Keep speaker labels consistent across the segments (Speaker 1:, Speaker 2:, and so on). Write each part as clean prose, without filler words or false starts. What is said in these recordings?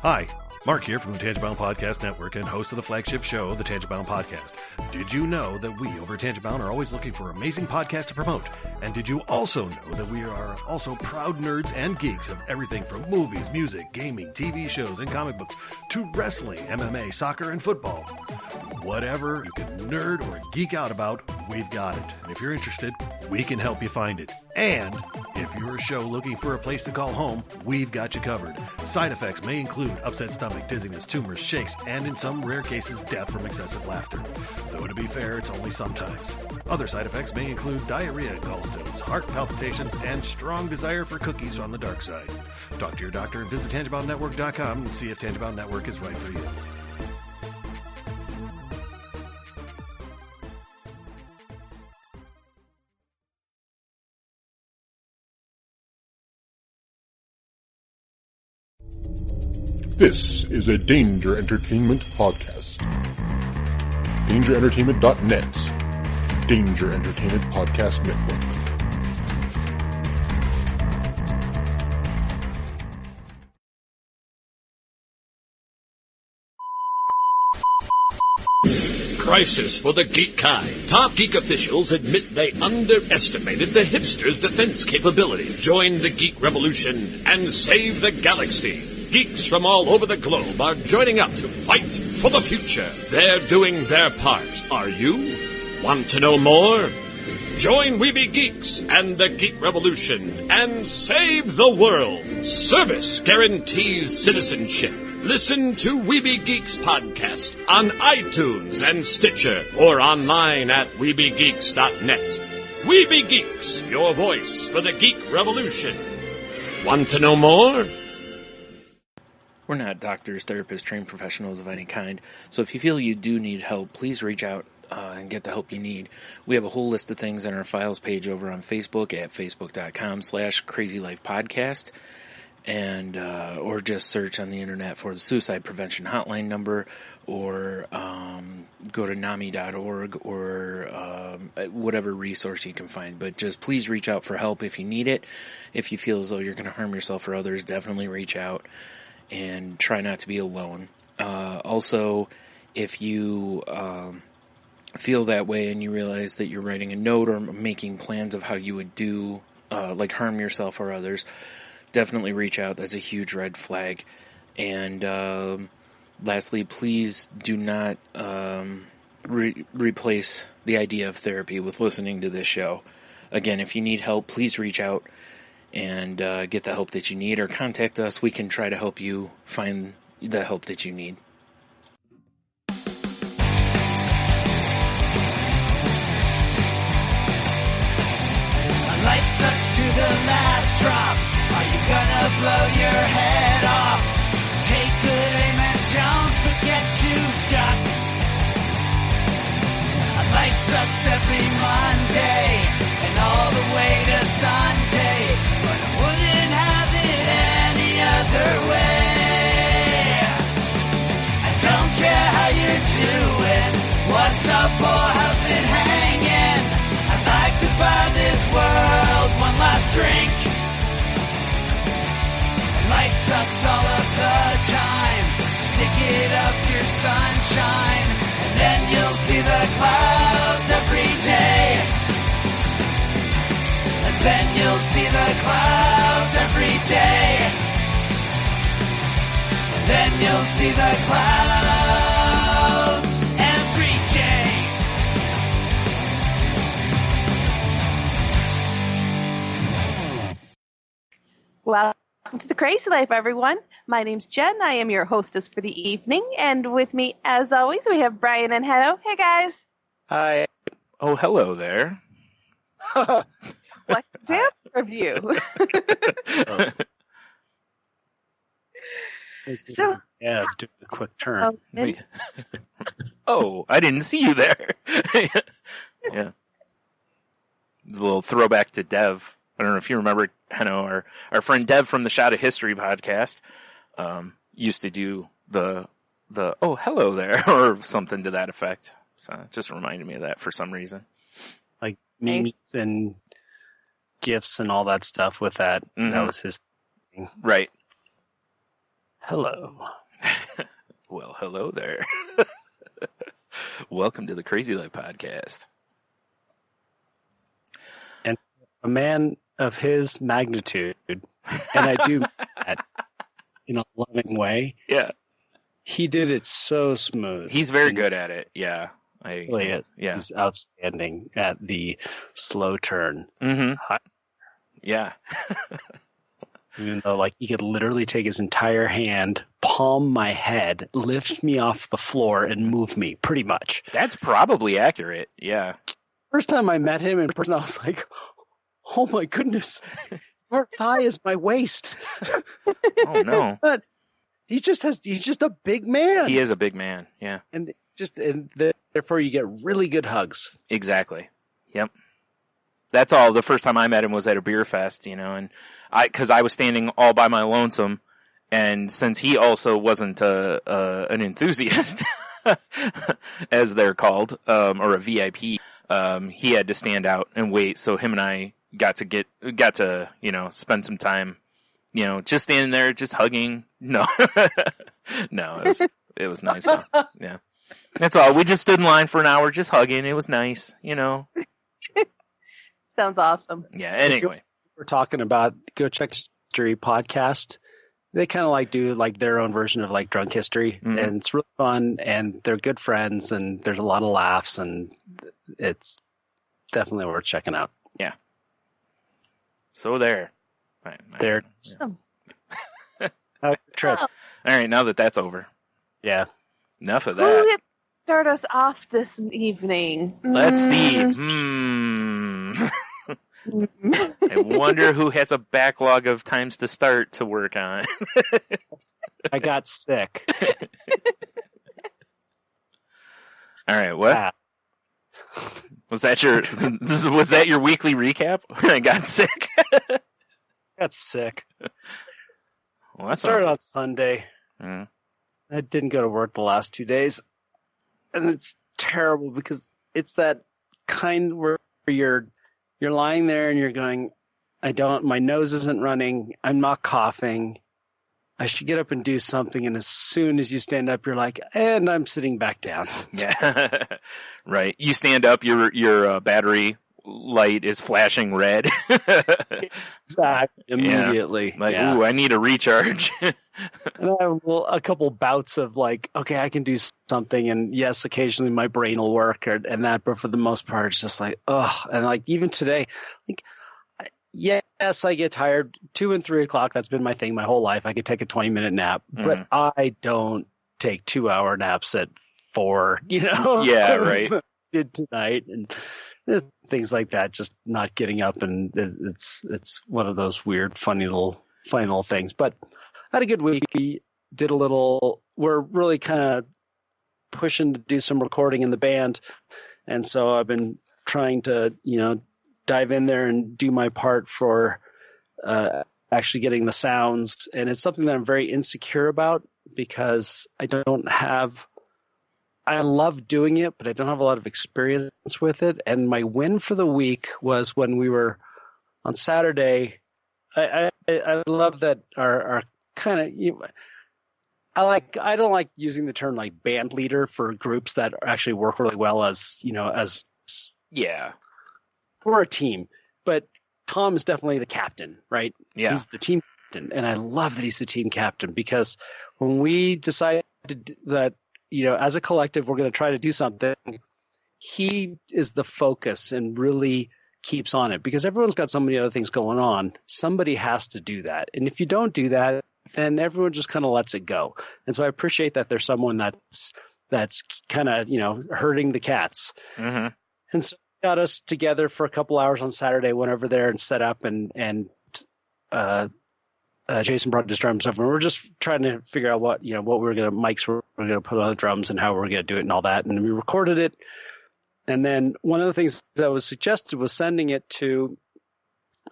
Speaker 1: Hi, Mark here from the Tangent-Bound Podcast Network and host of the flagship show, the Tangent-Bound Podcast. Did you know that we over at Tangent-Bound are always looking for amazing podcasts to promote? And did you also know that we are also proud nerds and geeks of everything from movies, music, gaming, TV shows, and comic books to wrestling, MMA, soccer, and football? Whatever you can nerd or geek out about, we've got it. And if you're interested, we can help you find it. And if you're a show looking for a place to call home, we've got you covered. Side effects may include upset stomach, dizziness, tumors, shakes, and in some rare cases, death from excessive laughter. Though to be fair, it's only sometimes. Other side effects may include diarrhea, gallstones, heart palpitations, and strong desire for cookies on the dark side. Talk to your doctor and visit TangentBoundNetwork.com and see if Tangent-Bound Network is right for you.
Speaker 2: This is a Danger Entertainment podcast. DangerEntertainment.net. Danger Entertainment Podcast Network.
Speaker 3: Crisis for the geek kind. Top geek officials admit they underestimated the hipsters' defense capability. Join the geek revolution and save the galaxy. Geeks from all over the globe are joining up to fight for the future. They're doing their part. Are you? Want to know more? Join Weeby Geeks and the Geek Revolution and save the world. Service guarantees citizenship. Listen to Weeby Geeks podcast on iTunes and Stitcher or online at WeebyGeeks.net. Weeby Geeks, your voice for the Geek Revolution. Want to know more?
Speaker 4: We're not doctors, therapists, trained professionals of any kind, so if you feel you do need help, please reach out and get the help you need. We have a whole list of things on our files page over on Facebook at facebook.com/crazylifepodcast, and or just search on the internet for the Suicide Prevention Hotline number, or go to NAMI.org or whatever resource you can find. But just please reach out for help if you need it. If you feel as though you're going to harm yourself or others, definitely reach out. And try not to be alone. Also, if you feel that way and you realize that you're writing a note or making plans of how you would do, like harm yourself or others, definitely reach out. That's a huge red flag. And lastly, please do not replace the idea of therapy with listening to this show. Again, if you need help, please reach out and get the help that you need, or contact us. We can try to help you find the help that you need.
Speaker 5: A light sucks to the last drop. Are you gonna blow your head off? Take good aim and don't forget to duck. A light sucks every Monday and all the way to Sunday. Wouldn't have it any other way. I don't care how you're doing, what's up or how's it hanging. I'd like to buy this world one last drink. Life sucks all of the time, stick it up your sunshine, and then you'll see the clouds every day. Then you'll see the clouds every day. Then you'll see the clouds every day.
Speaker 6: Welcome to the Crazy Life, everyone. My name's Jen. I am your hostess for the evening. And with me, as always, we have Brian and Hello. Hey, guys.
Speaker 7: Hi.
Speaker 4: Oh, hello there.
Speaker 6: What dance review? So,
Speaker 7: yeah, do the quick turn.
Speaker 4: Oh, I didn't see you there. Yeah. It's a little throwback to Dev. I don't know if you remember, our friend Dev from the Shot of History podcast used to do the oh, hello there, or something to that effect. So it just reminded me of that for some reason.
Speaker 7: Like memes and GIFs and all that stuff with that. Mm-hmm. That was his thing.
Speaker 4: Right.
Speaker 7: Hello.
Speaker 4: Well, hello there. Welcome to the Crazy Life Podcast.
Speaker 7: And a man of his magnitude, and I do that in a loving way.
Speaker 4: Yeah.
Speaker 7: He did it so smooth.
Speaker 4: He's very good at it. Yeah.
Speaker 7: Really is.
Speaker 4: Yeah.
Speaker 7: He's outstanding at the slow turn.
Speaker 4: Mm-hmm. Yeah.
Speaker 7: Even though, like, he could literally take his entire hand, palm my head, lift me off the floor, and move me, pretty much.
Speaker 4: That's probably accurate. Yeah.
Speaker 7: First time I met him in person, I was like, oh my goodness, your thigh is my waist.
Speaker 4: Oh, no.
Speaker 7: But he's just a big man.
Speaker 4: He is a big man. Yeah.
Speaker 7: And therefore you get really good hugs.
Speaker 4: Exactly. Yep. That's all. The first time I met him was at a beer fest, and because I was standing all by my lonesome, and since he also wasn't an enthusiast, as they're called, or a VIP, he had to stand out and wait. So him and I got to spend some time, just standing there, just hugging. No, no, it was nice though. Yeah, that's all. We just stood in line for an hour, just hugging. It was nice,
Speaker 6: Sounds awesome.
Speaker 4: Yeah. Anyway,
Speaker 7: we're talking about Go Check History podcast. They kind of do their own version of Drunk History,
Speaker 4: Mm-hmm.
Speaker 7: and it's really fun. And they're good friends, and there's a lot of laughs, and it's definitely worth checking out.
Speaker 4: Yeah. So there.
Speaker 7: There.
Speaker 6: Awesome.
Speaker 7: Trip.
Speaker 6: Oh.
Speaker 4: All right. Now that that's over,
Speaker 7: Yeah.
Speaker 4: enough of
Speaker 6: Who
Speaker 4: that.
Speaker 6: would start us off this evening?
Speaker 4: Let's see. I wonder who has a backlog of times to start to work on.
Speaker 7: I got sick.
Speaker 4: All right, what?
Speaker 7: Ah.
Speaker 4: Was that your weekly recap? I got sick.
Speaker 7: Got sick.
Speaker 4: Well, that's
Speaker 7: Started
Speaker 4: all.
Speaker 7: on Sunday.
Speaker 4: Mm.
Speaker 7: I didn't go to work the last 2 days. And it's terrible because it's that kind where you're lying there and you're going, my nose isn't running. I'm not coughing. I should get up and do something. And as soon as you stand up, you're like, and I'm sitting back down.
Speaker 4: Yeah. Right. You stand up, your battery light is flashing red.
Speaker 7: Exactly. Immediately.
Speaker 4: Yeah. Ooh, I need a recharge.
Speaker 7: And I have a couple bouts of okay, I can do something, and yes, occasionally my brain will work, and that, but for the most part, it's just ugh. And even today, yes, I get tired. 2 and 3 o'clock. That's been my thing my whole life. I could take a 20-minute nap, but I don't take 2-hour naps at 4.
Speaker 4: Yeah, right.
Speaker 7: Did tonight and things like that. Just not getting up, and it's one of those weird, funny little things, but. I had a good week. We're really kind of pushing to do some recording in the band. And so I've been trying to, dive in there and do my part for actually getting the sounds. And it's something that I'm very insecure about because I love doing it, but I don't have a lot of experience with it. And my win for the week was when we were on Saturday. I love that our kind of, I don't like using the term band leader for groups that actually work really well as
Speaker 4: Yeah.
Speaker 7: we're a team, but Tom is definitely the captain, right?
Speaker 4: Yeah.
Speaker 7: He's the team captain. And I love that he's the team captain because when we decided that, as a collective, we're going to try to do something, he is the focus and really keeps on it because everyone's got so many other things going on. Somebody has to do that. And if you don't do that, then everyone just kind of lets it go. And so I appreciate that there's someone that's kind of, herding the cats.
Speaker 4: Mm-hmm.
Speaker 7: And so got us together for a couple hours on Saturday, went over there and set up and Jason brought his drums over, and we're just trying to figure out what mics we're going to put on the drums and how we're going to do it and all that. And we recorded it. And then one of the things that was suggested was sending it to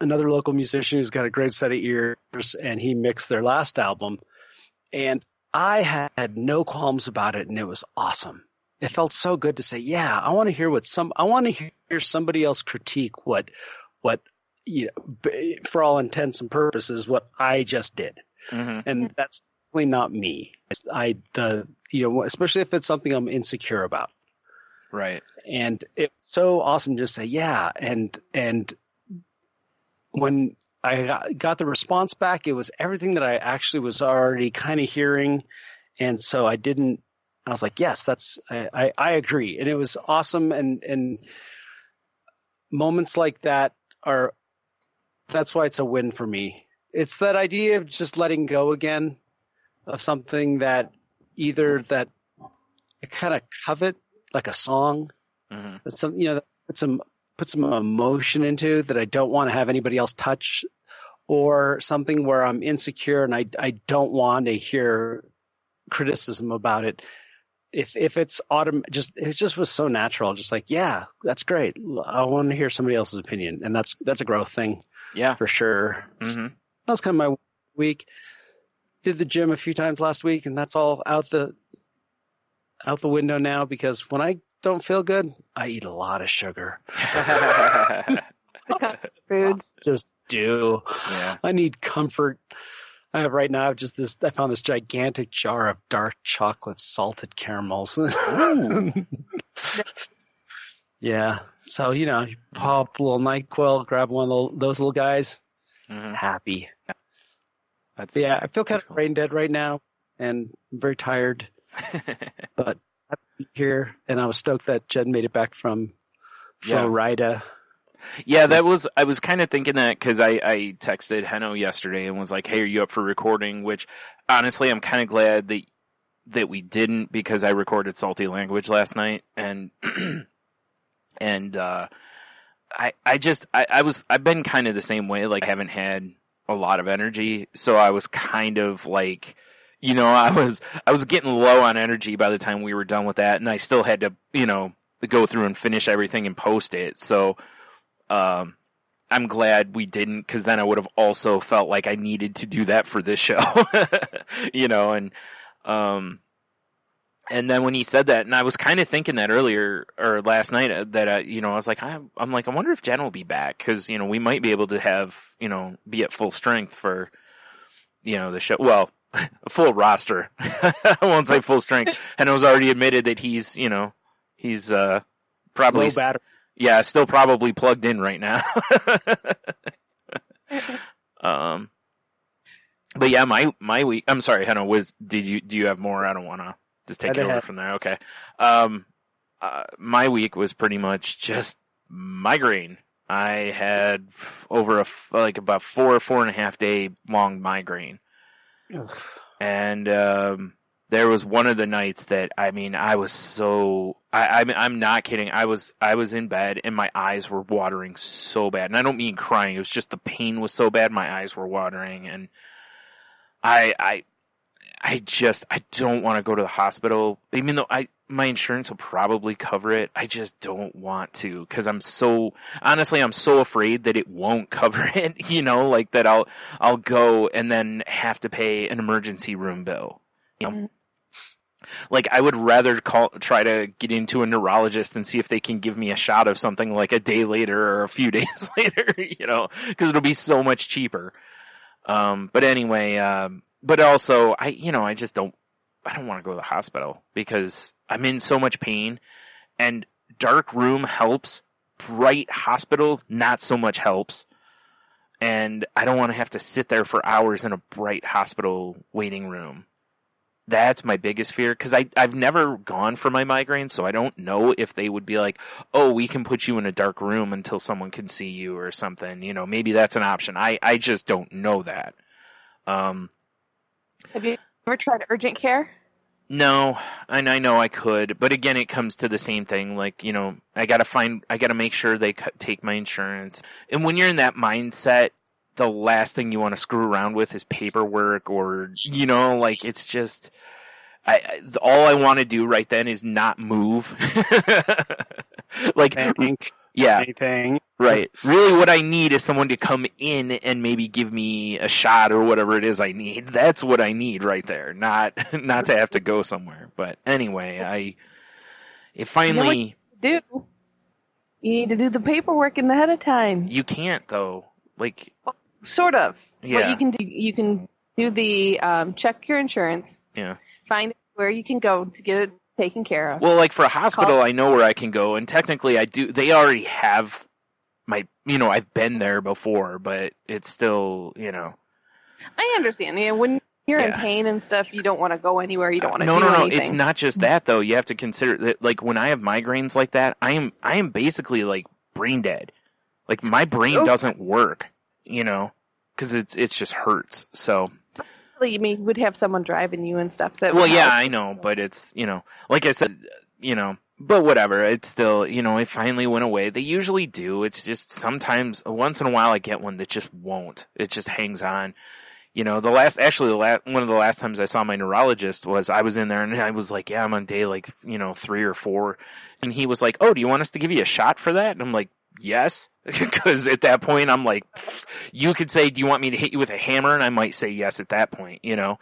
Speaker 7: another local musician who's got a great set of ears, and he mixed their last album. And I had no qualms about it, and it was awesome. It felt so good to say, yeah, I want to hear somebody else critique what for all intents and purposes, what I just did.
Speaker 4: Mm-hmm.
Speaker 7: And that's definitely not me. Especially if it's something I'm insecure about.
Speaker 4: Right.
Speaker 7: And it's so awesome to just say, yeah. And when I got the response back, it was everything that I actually was already kind of hearing. And so I was like, yes, I agree. And it was awesome. And moments like that that's why it's a win for me. It's that idea of just letting go again of something that either that I kind of covet, like a song, that's some, that put some emotion into that I don't want to have anybody else touch, or something where I'm insecure and I don't want to hear criticism about it. If it's it just was so natural, just like, yeah, that's great. I want to hear somebody else's opinion, and that's a growth thing, for sure. Mm-hmm. That was kind of my week. Did the gym a few times last week, and that's all out the window now, because when I don't feel good, I eat a lot of sugar.
Speaker 6: Foods
Speaker 7: just do.
Speaker 4: Yeah.
Speaker 7: I need comfort. I found this gigantic jar of dark chocolate salted caramels. Yeah. So, you pop a little NyQuil, grab one of those little guys. Mm-hmm. Happy. I feel kind of brain dead right now, and I'm very tired. But I'm here, and I was stoked that Jen made it back from Florida.
Speaker 4: Yeah, I was kind of thinking that because I texted Heno yesterday and was like, hey, are you up for recording? Which, honestly, I'm kind of glad that we didn't, because I recorded Salty Language last night, and I've been kind of the same way, like, haven't had a lot of energy, so I was kind of like, I was getting low on energy by the time we were done with that, and I still had to, go through and finish everything and post it, so I'm glad we didn't, because then I would have also felt like I needed to do that for this show, and then when he said that, and I was kind of thinking that earlier or last night that I was like, I wonder if Jen will be back, because we might be able to have be at full strength for the show. Well, a full roster. I won't say full strength. And it was already admitted that he's probably
Speaker 7: low battery.
Speaker 4: Yeah, still probably plugged in right now. But yeah, my week. I'm sorry, Hannah. Do you have more? I don't want to just take it over from there. Okay. My week was pretty much just migraine. I had over about 4.5 day long migraine, and there was one of the nights that, I was so, I'm not kidding. I was in bed and my eyes were watering so bad. And I don't mean crying. It was just the pain was so bad. My eyes were watering, and I don't want to go to the hospital, even though my insurance will probably cover it. I just don't want to, because I'm so afraid that it won't cover it, like that I'll go and then have to pay an emergency room bill. Like, I would rather try to get into a neurologist and see if they can give me a shot of something like a day later or a few days later, because it'll be so much cheaper. But anyway, but also I don't want to go to the hospital because I'm in so much pain, and dark room helps. Bright hospital, not so much helps. And I don't want to have to sit there for hours in a bright hospital waiting room. That's my biggest fear, because I've never gone for my migraine, so I don't know if they would be like, oh, we can put you in a dark room until someone can see you or something. Maybe that's an option. I just don't know that.
Speaker 6: Have you ever tried urgent care?
Speaker 4: No, and I know I could, but again, it comes to the same thing. Like, I gotta make sure they take my insurance. And when you're in that mindset, the last thing you want to screw around with is paperwork, or, it's just, all I want to do right then is not move. Like, yeah, anything. Right. Really what I need is someone to come in and maybe give me a shot or whatever it is I need. That's what I need right there. Not to have to go somewhere. But anyway, it finally.
Speaker 6: You need to do the paperwork ahead of time.
Speaker 4: You can't, though. Like,
Speaker 6: sort of.
Speaker 4: Yeah.
Speaker 6: What you can do, you can do the check your insurance.
Speaker 4: Yeah.
Speaker 6: Find where you can go to get it taken care of.
Speaker 4: Well, like for a hospital, I know where I can go, and technically I do. They already have I've been there before, but it's still,
Speaker 6: I understand. Yeah, when you're in pain and stuff, you don't want to go anywhere. You don't want to do anything.
Speaker 4: No. It's not just that though. You have to consider that, like when I have migraines like that, I am basically like brain dead. Like my brain doesn't work, because it's just hurts. So.
Speaker 6: You mean would have someone driving you and stuff that?
Speaker 4: Well, yeah, I know, but it's like I said, but whatever. It's still, it finally went away. They usually do. It's just sometimes, once in a while, I get one that just won't. It just hangs on. One of the last times I saw my neurologist was I was in there and I was like, yeah, I'm on day 3 or 4, and he was like, oh, do you want us to give you a shot for that? And I'm like, yes, because at that point I'm like, you could say, do you want me to hit you with a hammer? And I might say yes at that point, Yeah.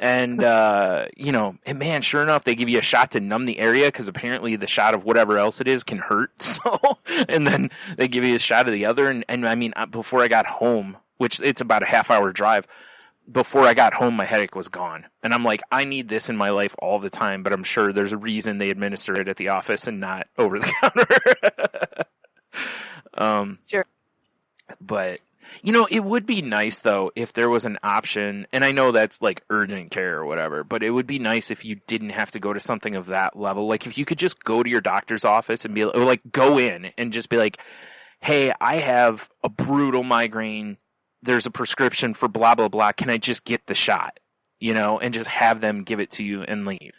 Speaker 4: And, and man, sure enough, they give you a shot to numb the area because apparently the shot of whatever else it is can hurt. So, and then they give you a shot of the other. And I mean, before I got home, which it's about a half-hour drive, before I got home, my headache was gone. And I'm like, I need this in my life all the time, but I'm sure there's a reason they administer it at the office and not over the counter.
Speaker 6: Sure.
Speaker 4: But, it would be nice though if there was an option, and I know that's like urgent care or whatever, but it would be nice if you didn't have to go to something of that level. Like if you could just go to your doctor's office and go in and just be like, hey, I have a brutal migraine. There's a prescription for blah, blah, blah. Can I just get the shot, and just have them give it to you and leave,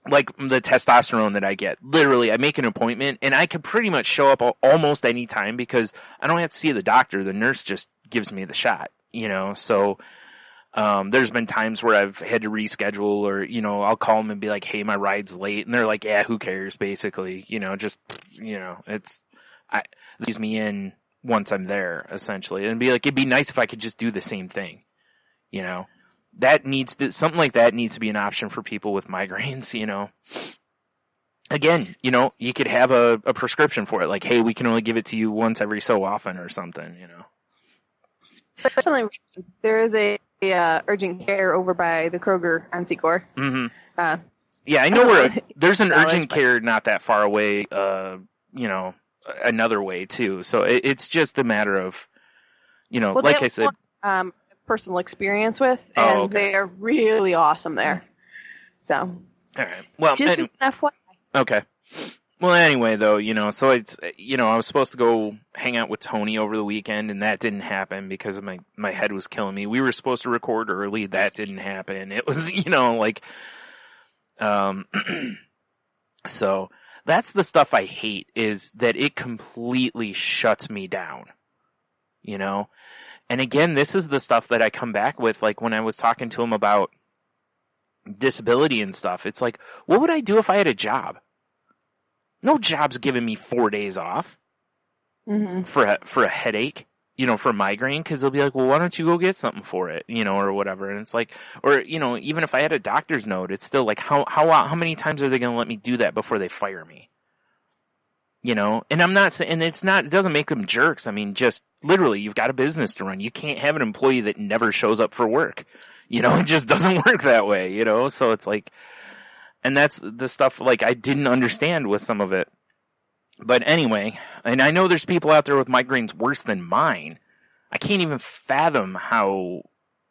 Speaker 4: like the testosterone that I get. Literally, I make an appointment and I can pretty much show up almost any time because I don't have to see the doctor. The nurse just gives me the shot, So, there's been times where I've had to reschedule or, I'll call them and be like, hey, my ride's late. And they're like, yeah, who cares? Basically, it leaves me in once I'm there essentially. And be like, it'd be nice if I could just do the same thing, something like that needs to be an option for people with migraines, Again, you could have a prescription for it. Like, hey, we can only give it to you once every so often or something,
Speaker 6: Definitely. There is a urgent care over by the Kroger on Secor.
Speaker 4: Mm-hmm. Yeah, I know where there's an urgent care not that far away, another way too. So it's just a matter of, like I said,
Speaker 6: personal experience with, and they are really awesome there. So,
Speaker 4: all right. Well,
Speaker 6: just an FYI.
Speaker 4: Okay. Well, anyway, though, so it's, I was supposed to go hang out with Tony over the weekend, and that didn't happen because my head was killing me. We were supposed to record early. That didn't happen. It was, so that's the stuff I hate, is that it completely shuts me down, And again, this is the stuff that I come back with, like when I was talking to him about disability and stuff. It's like, what would I do if I had a job? No job's giving me 4 days off for a headache, for a migraine, because they'll be like, well, why don't you go get something for it, or whatever. And it's like, or, even if I had a doctor's note, it's still like, how many times are they going to let me do that before they fire me? And I'm not saying, and it doesn't make them jerks. I mean, just literally, you've got a business to run. You can't have an employee that never shows up for work. It just doesn't work that way, So it's like, and that's the stuff, like, I didn't understand with some of it. But anyway, and I know there's people out there with migraines worse than mine. I can't even fathom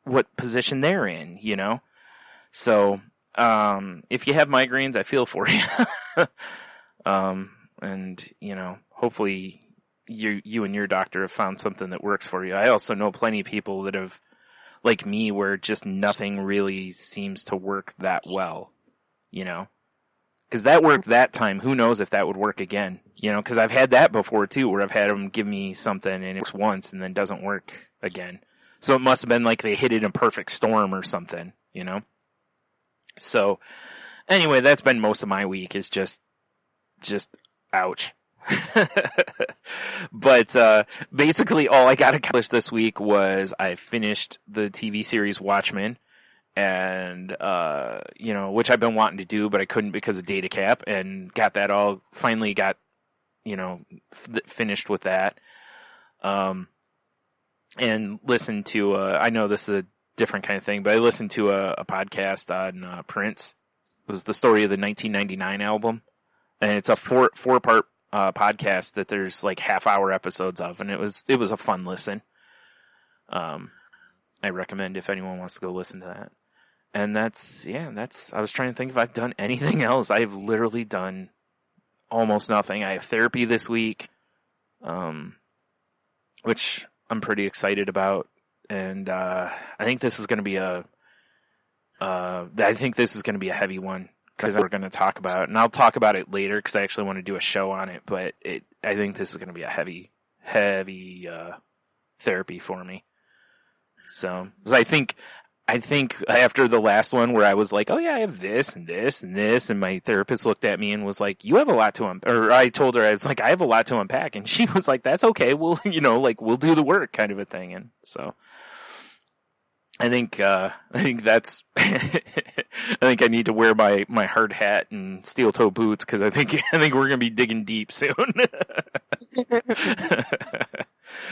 Speaker 4: what position they're in, So, if you have migraines, I feel for you. And, hopefully you and your doctor have found something that works for you. I also know plenty of people that have, like me, where just nothing really seems to work that well, because that worked that time. Who knows if that would work again, because I've had that before too, where I've had them give me something and it works once and then doesn't work again. So it must have been like they hit it in a perfect storm or something, So anyway, that's been most of my week, is just ouch. But basically all I got accomplished this week was I finished the TV series Watchmen, and which I've been wanting to do, but I couldn't because of data cap, and finally got finished with that. and listened to, I know this is a different kind of thing, but I listened to a podcast on Prince. It was the story of the 1999 album. And it's a four-part podcast that there's like half-hour episodes of, and it was a fun listen. I recommend if anyone wants to go listen to that. And I was trying to think if I've done anything else. I've literally done almost nothing. I have therapy this week, which I'm pretty excited about. And, I think this is going to be a heavy one, because we're going to talk about, and I'll talk about it later because I actually want to do a show on it, but I think this is going to be a heavy therapy for me. So, because I think after the last one where I was like, oh yeah, I have this and this and this, and my therapist looked at me and was like, you have a lot to unpack, or I told her, I was like, I have a lot to unpack, and she was like, that's okay, we'll do the work, kind of a thing. And so I think that's, I think I need to wear my hard hat and steel toe boots, because I think we're going to be digging deep soon.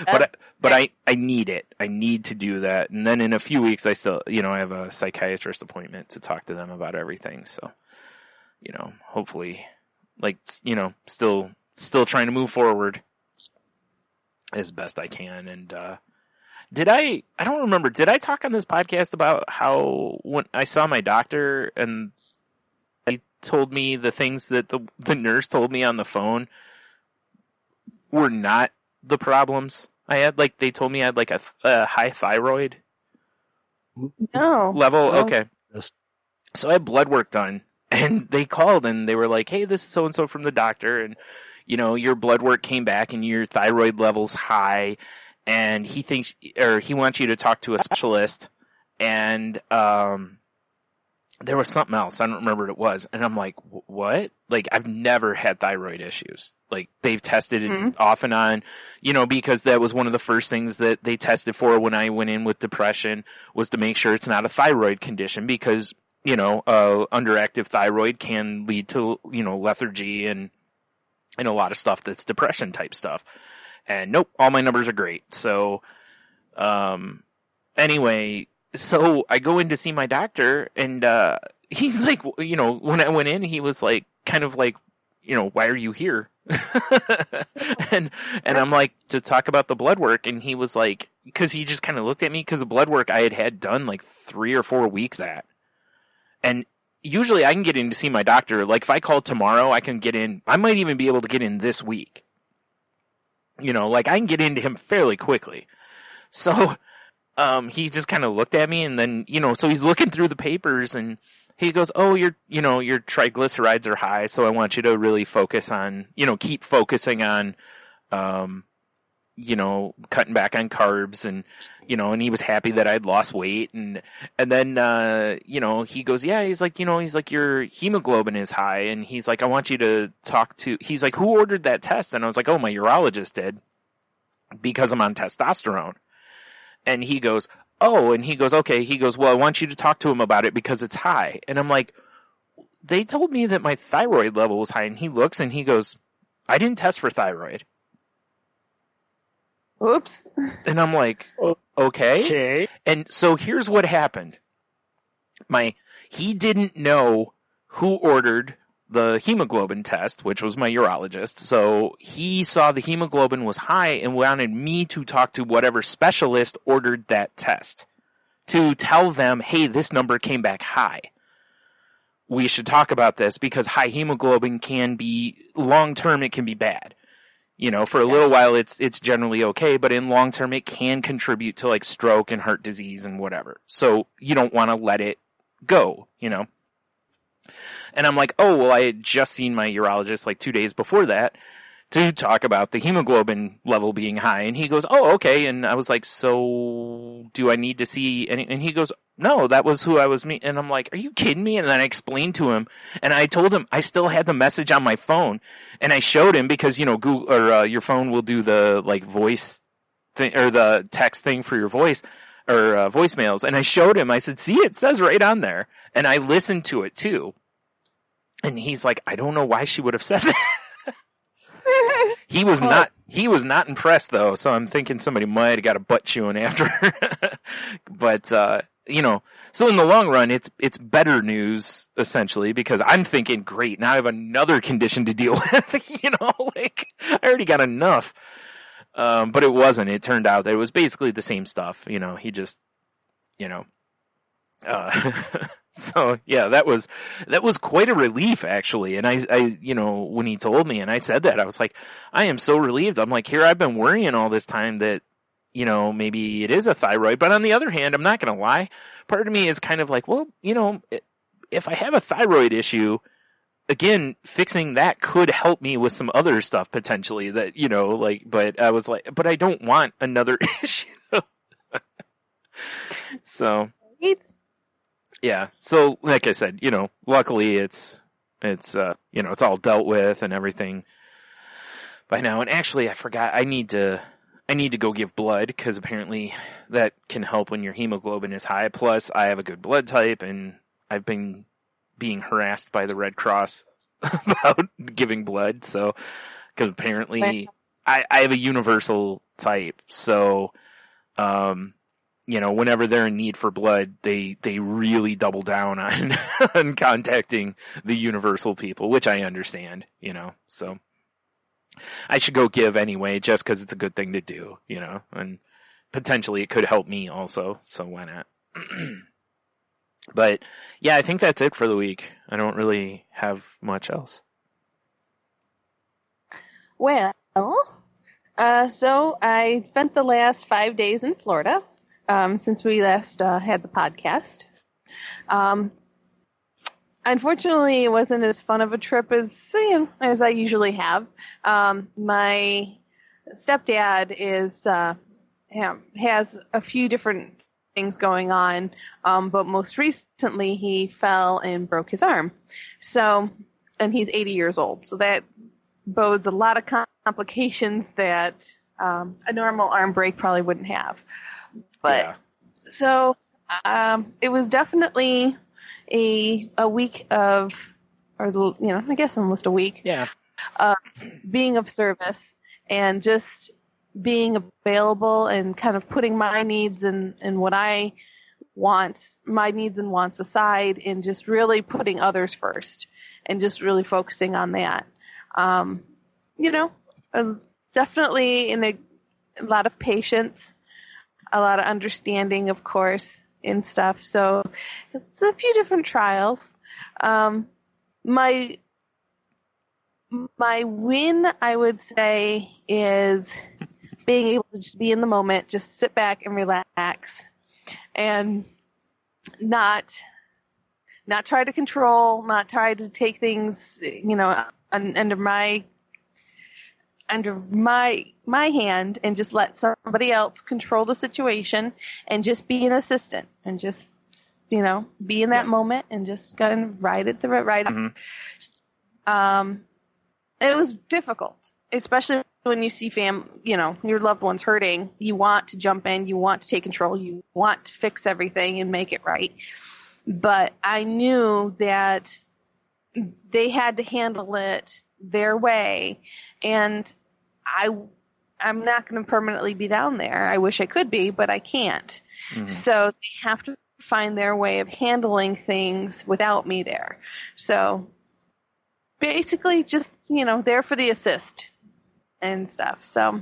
Speaker 4: But I need it. I need to do that. And then in a few weeks, I still, I have a psychiatrist appointment to talk to them about everything. So, hopefully, still trying to move forward as best I can. And, I don't remember, did I talk on this podcast about how when I saw my doctor and he told me the things that the nurse told me on the phone were not the problems I had? Like, they told me I had like a high thyroid level.
Speaker 6: No.
Speaker 4: Okay. So I had blood work done, and they called and they were like, hey, this is so-and-so from the doctor, and your blood work came back and your thyroid level's high, and he wants you to talk to a specialist. And there was something else, I don't remember what it was, and I'm like, what? Like, I've never had thyroid issues. Like, they've tested it off and on, because that was one of the first things that they tested for when I went in with depression, was to make sure it's not a thyroid condition, because, underactive thyroid can lead to, lethargy and a lot of stuff that's depression type stuff. And nope, all my numbers are great. So, anyway, so I go in to see my doctor, and, he's like, when I went in, he was like, kind of like, why are you here? and I'm like, to talk about the blood work. And he was like, because he just kind of looked at me, because the blood work I had done like 3 or 4 weeks that. And usually I can get in to see my doctor. Like, if I call tomorrow, I can get in. I might even be able to get in this week. Like, I can get into him fairly quickly. So, he just kind of looked at me, and then, so he's looking through the papers, and he goes, oh, your triglycerides are high, so I want you to really focus on, keep focusing on, cutting back on carbs, and, and he was happy that I'd lost weight, and then, he goes, yeah, he's like, your hemoglobin is high, and he's like, I want you to he's like, who ordered that test? And I was like, oh, my urologist did, because I'm on testosterone. And he goes, oh, and he goes, okay. He goes, well, I want you to talk to him about it because it's high. And I'm like, they told me that my thyroid level was high. And he looks and he goes, I didn't test for thyroid.
Speaker 6: Oops.
Speaker 4: And I'm like, okay. And so here's what happened. He didn't know who ordered the hemoglobin test, which was my urologist. So he saw the hemoglobin was high and wanted me to talk to whatever specialist ordered that test to tell them, hey, this number came back high. We should talk about this, because high hemoglobin can be, long term, it can be bad. For a little while it's generally okay, but in long term it can contribute to like stroke and heart disease and whatever. So you don't want to let it go, And I'm like, oh, well, I had just seen my urologist like 2 days before that to talk about the hemoglobin level being high. And he goes, oh, okay. And I was like, so do I need to see any? And he goes, no, that was who I was meeting. And I'm like, are you kidding me? And then I explained to him, and I told him I still had the message on my phone, and I showed him, because, Google or your phone will do the like voice thing or the text thing for your voice or voicemails. And I showed him, I said, see, it says right on there. And I listened to it too. And he's like, I don't know why she would have said that. He was not impressed though, so I'm thinking somebody might have got a butt chewing after. But so in the long run, it's better news essentially, because I'm thinking, great, now I have another condition to deal with. Like I already got enough. But it wasn't. It turned out that it was basically the same stuff. He just, so yeah, that was quite a relief actually. And I, when he told me and I said that, I was like, I am so relieved. I'm like, here I've been worrying all this time that, maybe it is a thyroid, but on the other hand, I'm not going to lie. Part of me is kind of like, well, if I have a thyroid issue, again, fixing that could help me with some other stuff potentially that, but I was like, but I don't want another issue. So, yeah. So, like I said, luckily it's all dealt with and everything by now. And actually, I forgot, I need to go give blood, because apparently that can help when your hemoglobin is high. Plus, I have a good blood type, and I've been being harassed by the Red Cross about giving blood. So, because apparently I have a universal type. So, whenever they're in need for blood, they really double down on, on contacting the universal people, which I understand, so I should go give anyway, just because it's a good thing to do, and potentially it could help me also. So why not? But yeah, I think that's it for the week. I don't really have much else.
Speaker 6: Well, so I spent the last 5 days in Florida since we last had the podcast. Unfortunately, it wasn't as fun of a trip as I usually have. My stepdad has a few different things going on, but most recently he fell and broke his arm. So, and he's 80 years old, so that bodes a lot of complications that a normal arm break probably wouldn't have. But so it was definitely a week of, I guess almost a week. Yeah. Being of service and just being available and kind of putting my needs and what I want, my needs and wants aside, and just really putting others first and just really focusing on that. Definitely in a lot of patience, a lot of understanding, of course, and stuff. So it's a few different trials. My win, I would say, is being able to just be in the moment, just sit back and relax, and not try to control, not try to take things, under my hand, and just let somebody else control the situation and just be an assistant and just, be in that moment and just kind of ride it. It was difficult, especially when you see your loved ones hurting. You want to jump in, you want to take control, you want to fix everything and make it right. But I knew that they had to handle it their way, and I'm not going to permanently be down there. I wish I could be, but I can't. Mm-hmm. So they have to find their way of handling things without me there. So basically just, there for the assist and stuff. So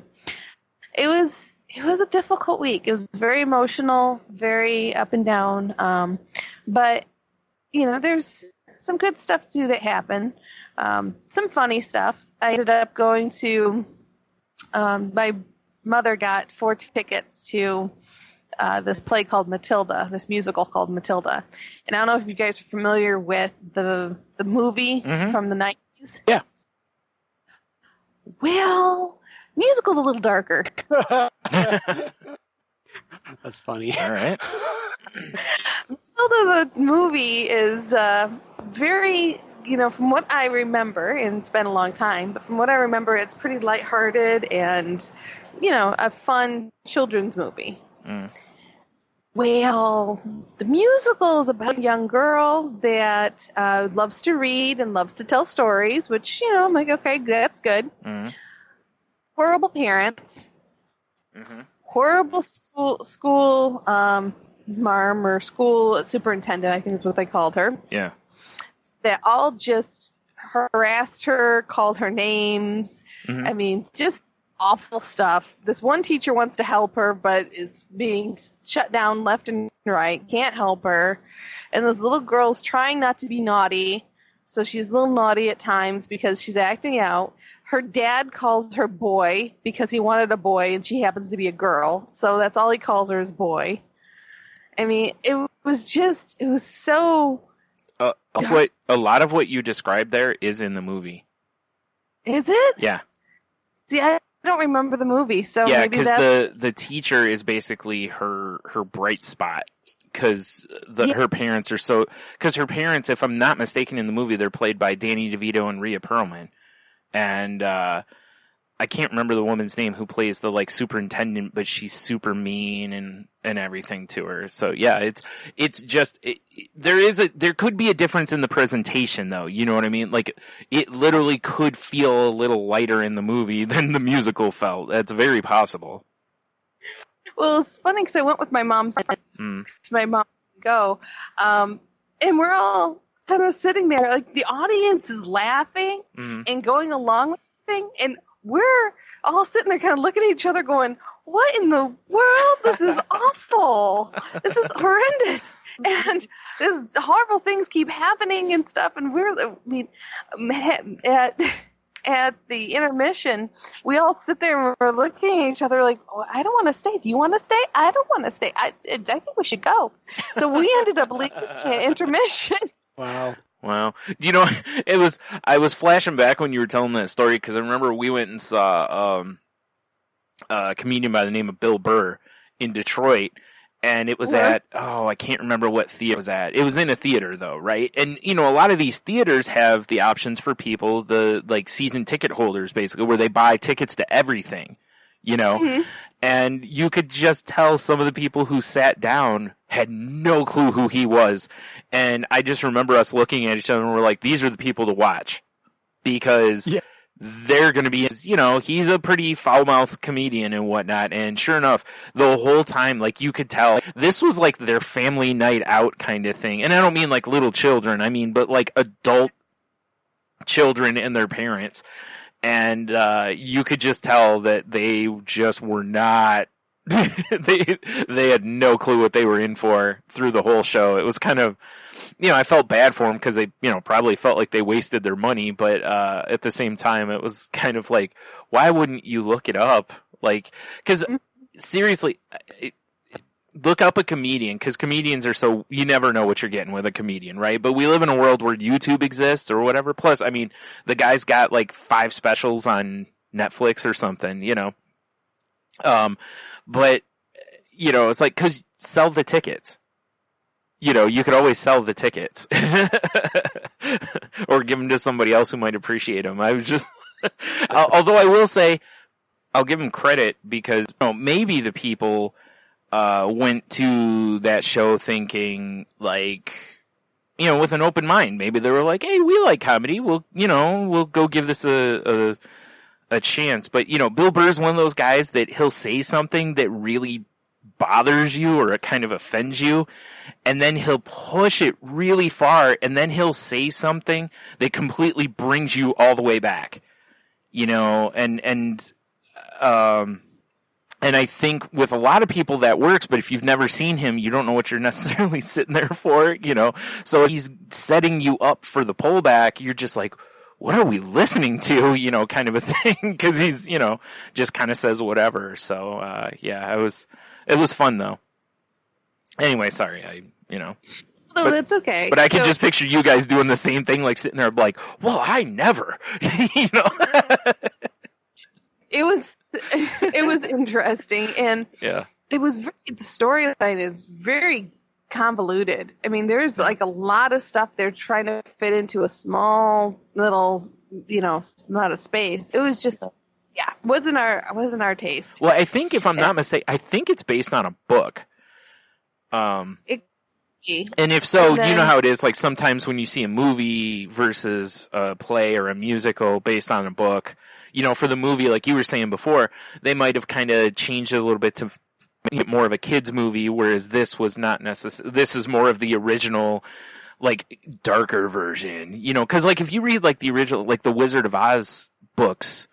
Speaker 6: it was a difficult week. It was very emotional, very up and down. But, there's some good stuff too that happened. Some funny stuff. I ended up going to, my mother got 4 tickets to this play called Matilda, this musical called Matilda. And I don't know if you guys are familiar with the movie from the 90s. Yeah. Well, musical's a little darker.
Speaker 7: That's funny.
Speaker 6: All right. Although the movie is very, from what I remember, and it's been a long time, but from what I remember, it's pretty lighthearted and, a fun children's movie. Mm. Well, the musical is about a young girl that loves to read and loves to tell stories, which, I'm like, okay, that's good. Mm. horrible parents,
Speaker 8: Mm-hmm.
Speaker 6: horrible school marm or school superintendent, I think is what they called her.
Speaker 8: Yeah.
Speaker 6: That all just harassed her, called her names.
Speaker 8: Mm-hmm.
Speaker 6: I mean, just awful stuff. This one teacher wants to help her, but is being shut down left and right, can't help her. And this little girl's trying not to be naughty, so she's a little naughty at times because she's acting out. Her dad calls her boy because he wanted a boy, and she happens to be a girl, so that's all he calls her is boy. I mean, it was so...
Speaker 8: A lot of what you described there is in the movie.
Speaker 6: Is it?
Speaker 8: Yeah.
Speaker 6: See, I don't remember the movie, so
Speaker 8: yeah,
Speaker 6: maybe
Speaker 8: because the teacher is basically her bright spot. Because her parents are so... Because her parents, if I'm not mistaken in the movie, they're played by Danny DeVito and Rhea Perlman. And I can't remember the woman's name who plays the like superintendent, but she's super mean and everything to her. So yeah, it's just there could be a difference in the presentation though. You know what I mean? Like it literally could feel a little lighter in the movie than the musical felt. That's very possible.
Speaker 6: Well, it's funny because I went with my mom's to my mom go, and we're all kind of sitting there, like the audience is laughing and going along with the thing, and we're all sitting there kind of looking at each other going, what in the world? This is awful. This is horrendous. And this horrible things keep happening and stuff. And at the intermission, we all sit there and we're looking at each other like, oh, I don't want to stay. Do you want to stay? I don't want to stay. I think we should go. So we ended up leaving at intermission.
Speaker 7: Wow.
Speaker 8: You know, I was flashing back when you were telling that story because I remember we went and saw a comedian by the name of Bill Burr in Detroit, and it was at, I can't remember what theater it was at. It was in a theater though, right? And you know, a lot of these theaters have the options for people, the like season ticket holders basically, where they buy tickets to everything, you know? And you could just tell some of the people who sat down had no clue who he was. And I just remember us looking at each other and we're like, these are the people to watch. Because they're going to be, you know, he's a pretty foul-mouthed comedian and whatnot. And sure enough, the whole time, like, you could tell this was like their family night out kind of thing. And I don't mean like little children. I mean, but like adult children and their parents. And you could just tell that they just were not they had no clue what they were in for through the whole show. It was kind of, you know, I felt bad for them because they, you know, probably felt like they wasted their money, but at the same time it was kind of like, why wouldn't you look it up? Like, because seriously, look up a comedian, because comedians are so, you never know what you're getting with a comedian, right? But we live in a world where YouTube exists or whatever. Plus, I mean, the guy's got like 5 specials on Netflix or something, you know. But, you know, it's like, cause sell the tickets. You know, you could always sell the tickets. Or give them to somebody else who might appreciate them. I was just, although I will say, I'll give them credit because, you know, maybe the people went to that show thinking like, you know, with an open mind. Maybe they were like, hey, we like comedy. We'll go give this a chance. But, you know, Bill Burr's one of those guys that he'll say something that really bothers you or it kind of offends you, and then he'll push it really far, and then he'll say something that completely brings you all the way back. You know, and I think with a lot of people that works, but if you've never seen him, you don't know what you're necessarily sitting there for, you know. So he's setting you up for the pullback. You're just like, what are we listening to? You know, kind of a thing, because he's, you know, just kind of says whatever. So, yeah, it was fun though. Anyway, sorry,
Speaker 6: No, that's okay.
Speaker 8: But I could just picture you guys doing the same thing, like sitting there like, well, I never, you know.
Speaker 6: It was interesting, and it was the storyline is very convoluted. I mean, there's like a lot of stuff they're trying to fit into a small little, you know, amount of space. It was just, wasn't our taste.
Speaker 8: Well, I think if I'm not mistaken, I think it's based on a book.
Speaker 6: be.
Speaker 8: And if so,
Speaker 6: And then-
Speaker 8: you know how it is, like sometimes when you see a movie versus a play or a musical based on a book, you know, for the movie, like you were saying before, they might have kind of changed it a little bit to make it more of a kid's movie, whereas this was not necessary. This is more of the original, like, darker version, you know, cause like if you read like the original, like the Wizard of Oz books,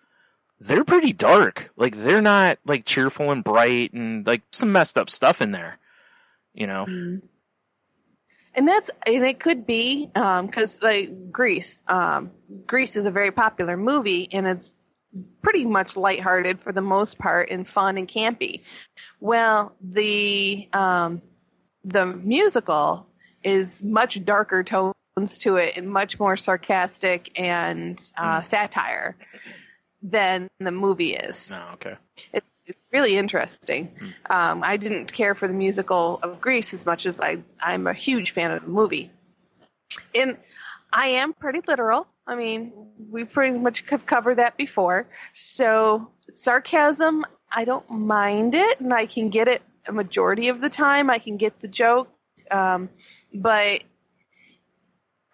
Speaker 8: they're pretty dark. Like they're not like cheerful and bright and like some messed up stuff in there, you know?
Speaker 6: And it could be, cause like Grease is a very popular movie and it's pretty much lighthearted for the most part and fun and campy. Well, the musical is much darker tones to it and much more sarcastic and satire than the movie is.
Speaker 8: Oh, okay.
Speaker 6: It's really interesting. I didn't care for the musical of Grease as much as I'm a huge fan of the movie. And I am pretty literal. I mean, we pretty much have covered that before. So sarcasm, I don't mind it, and I can get it a majority of the time. I can get the joke. But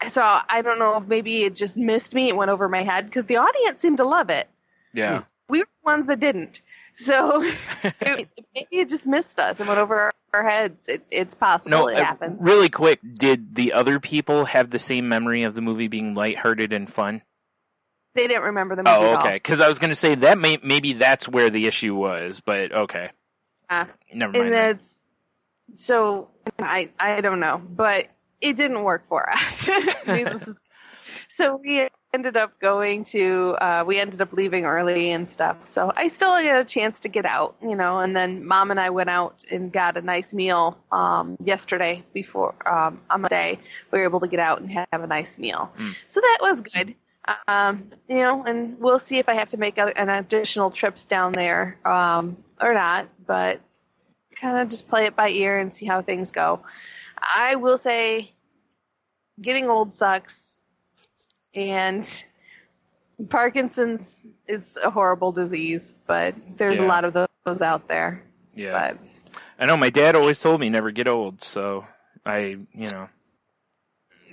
Speaker 6: so I don't know if maybe it just missed me. It went over my head because the audience seemed to love it.
Speaker 8: Yeah.
Speaker 6: We were the ones that didn't. So maybe it just missed us and went over our heads. It's possible.
Speaker 8: No,
Speaker 6: it happens.
Speaker 8: really quick, did the other people have the same memory of the movie being lighthearted and fun?
Speaker 6: They didn't remember the movie
Speaker 8: Oh,
Speaker 6: at all.
Speaker 8: okay. Because I was going to say that maybe that's where the issue was, but okay. Never mind.
Speaker 6: And that's so I don't know, but it didn't work for us. So we ended up leaving early and stuff. So I still had a chance to get out, you know, and then Mom and I went out and got a nice meal yesterday before on the day. We were able to get out and have a nice meal. So that was good. You know, and we'll see if I have to make an additional trips down there or not, but kind of just play it by ear and see how things go. I will say getting old sucks, and Parkinson's is a horrible disease, but there's a lot of those out there.
Speaker 8: Yeah.
Speaker 6: But
Speaker 8: I know my dad always told me never get old, so I, you know.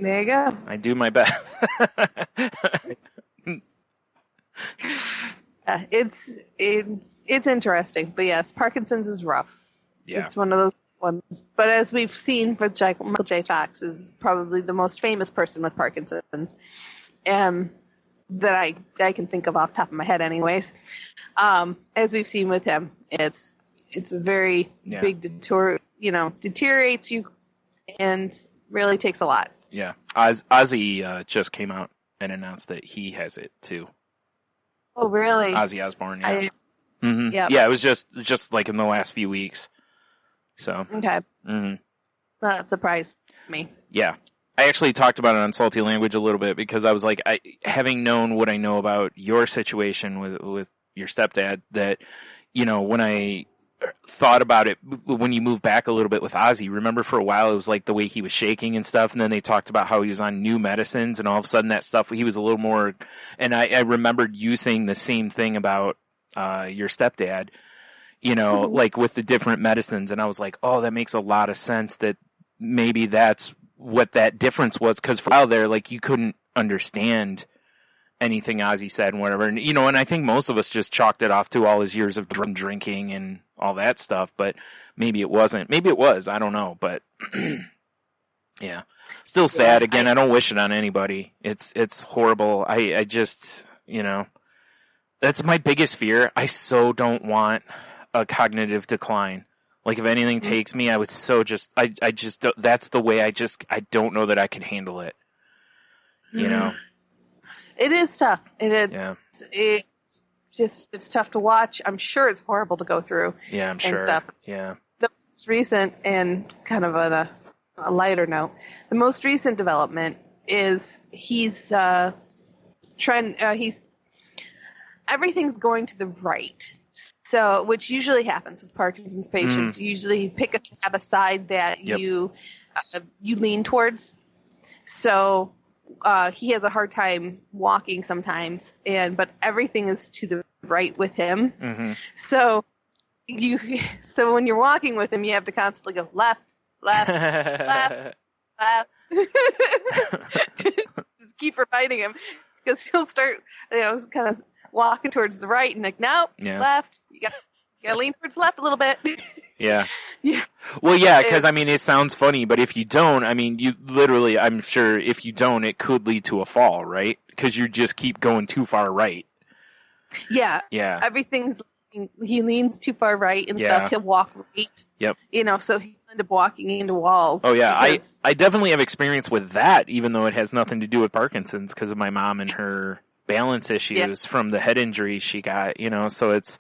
Speaker 6: There you go.
Speaker 8: I do my best.
Speaker 6: It's interesting, but yes, Parkinson's is rough.
Speaker 8: Yeah.
Speaker 6: It's one of those ones. But as we've seen, Michael J. Fox is probably the most famous person with Parkinson's, that I can think of off the top of my head, anyways. As we've seen with him, it's a very big deteriorates you, and really takes a lot.
Speaker 8: Yeah, Ozzy just came out and announced that he has it too.
Speaker 6: Oh, really?
Speaker 8: Ozzy Osbourne. Yeah.
Speaker 6: Yep.
Speaker 8: Yeah, it was just like in the last few weeks. So.
Speaker 6: Okay. That surprised me.
Speaker 8: Yeah. I actually talked about it on Salty Language a little bit because I was like, having known what I know about your situation with your stepdad, that, you know, when I thought about it, when you move back a little bit with Ozzy, remember for a while it was like the way he was shaking and stuff, and then they talked about how he was on new medicines, and all of a sudden that stuff, he was a little more, and I remembered you saying the same thing about your stepdad, you know, like with the different medicines, and I was like, oh, that makes a lot of sense that maybe that's what that difference was, because for a while there, like, you couldn't understand anything Ozzy said and whatever. And, you know, and I think most of us just chalked it off to all his years of drinking and all that stuff, but maybe it wasn't. Maybe it was. I don't know, but yeah. Still sad. Again, I don't wish it on anybody. It's horrible. I just, you know, that's my biggest fear. I so don't want a cognitive decline. Like, if anything takes me, I would I just, that's the way I don't know that I can handle it. You know?
Speaker 6: It is tough. It is.
Speaker 8: Yeah.
Speaker 6: It's tough to watch. I'm sure it's horrible to go through.
Speaker 8: Yeah, I'm sure.
Speaker 6: Stuff.
Speaker 8: Yeah.
Speaker 6: The most recent, and kind of on a lighter note, the most recent development is he's everything's going to the right. So, which usually happens with Parkinson's patients. You usually pick a side that you lean towards. So, he has a hard time walking sometimes, but everything is to the right with him. Mm-hmm. So when you're walking with him, you have to constantly go left, left, left, just keep reminding him because he'll start, kind of walking towards the right and like, nope, left. You got to lean towards the left a little bit.
Speaker 8: Yeah.
Speaker 6: Yeah.
Speaker 8: Well, yeah, because, it sounds funny, but if you don't, you literally, I'm sure if you don't, it could lead to a fall, right? Because you just keep going too far right. Yeah.
Speaker 6: Yeah. He leans too far right and stuff. He'll walk right.
Speaker 8: Yep.
Speaker 6: So he'll end up walking into walls.
Speaker 8: Oh, yeah. I definitely have experience with that, even though it has nothing to do with Parkinson's because of my mom and her balance issues from the head injury she got, so it's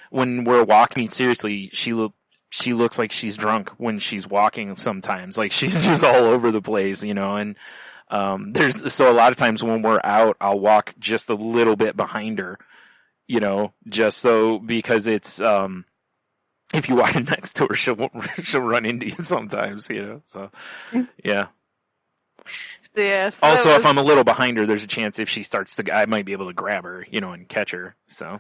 Speaker 8: when we're walking, seriously, she looks like she's drunk when she's walking sometimes. Like she's just all over the place, and so a lot of times when we're out, I'll walk just a little bit behind her, just so, because it's, if you walk next to her, she'll run into you sometimes, so, yeah.
Speaker 6: Yeah. So
Speaker 8: also, if I'm a little behind her, there's a chance if she starts I might be able to grab her, and catch her, so.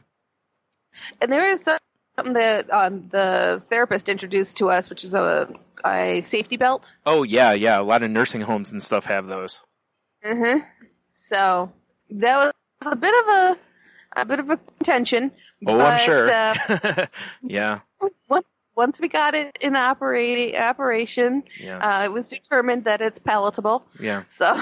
Speaker 6: And there is something that the therapist introduced to us, which is a safety belt.
Speaker 8: Oh, yeah. A lot of nursing homes and stuff have those.
Speaker 6: Mm-hmm. So that was a bit of a contention.
Speaker 8: Oh, I'm sure. Yeah.
Speaker 6: Once we got it in operation, it was determined that it's palatable.
Speaker 8: Yeah.
Speaker 6: So.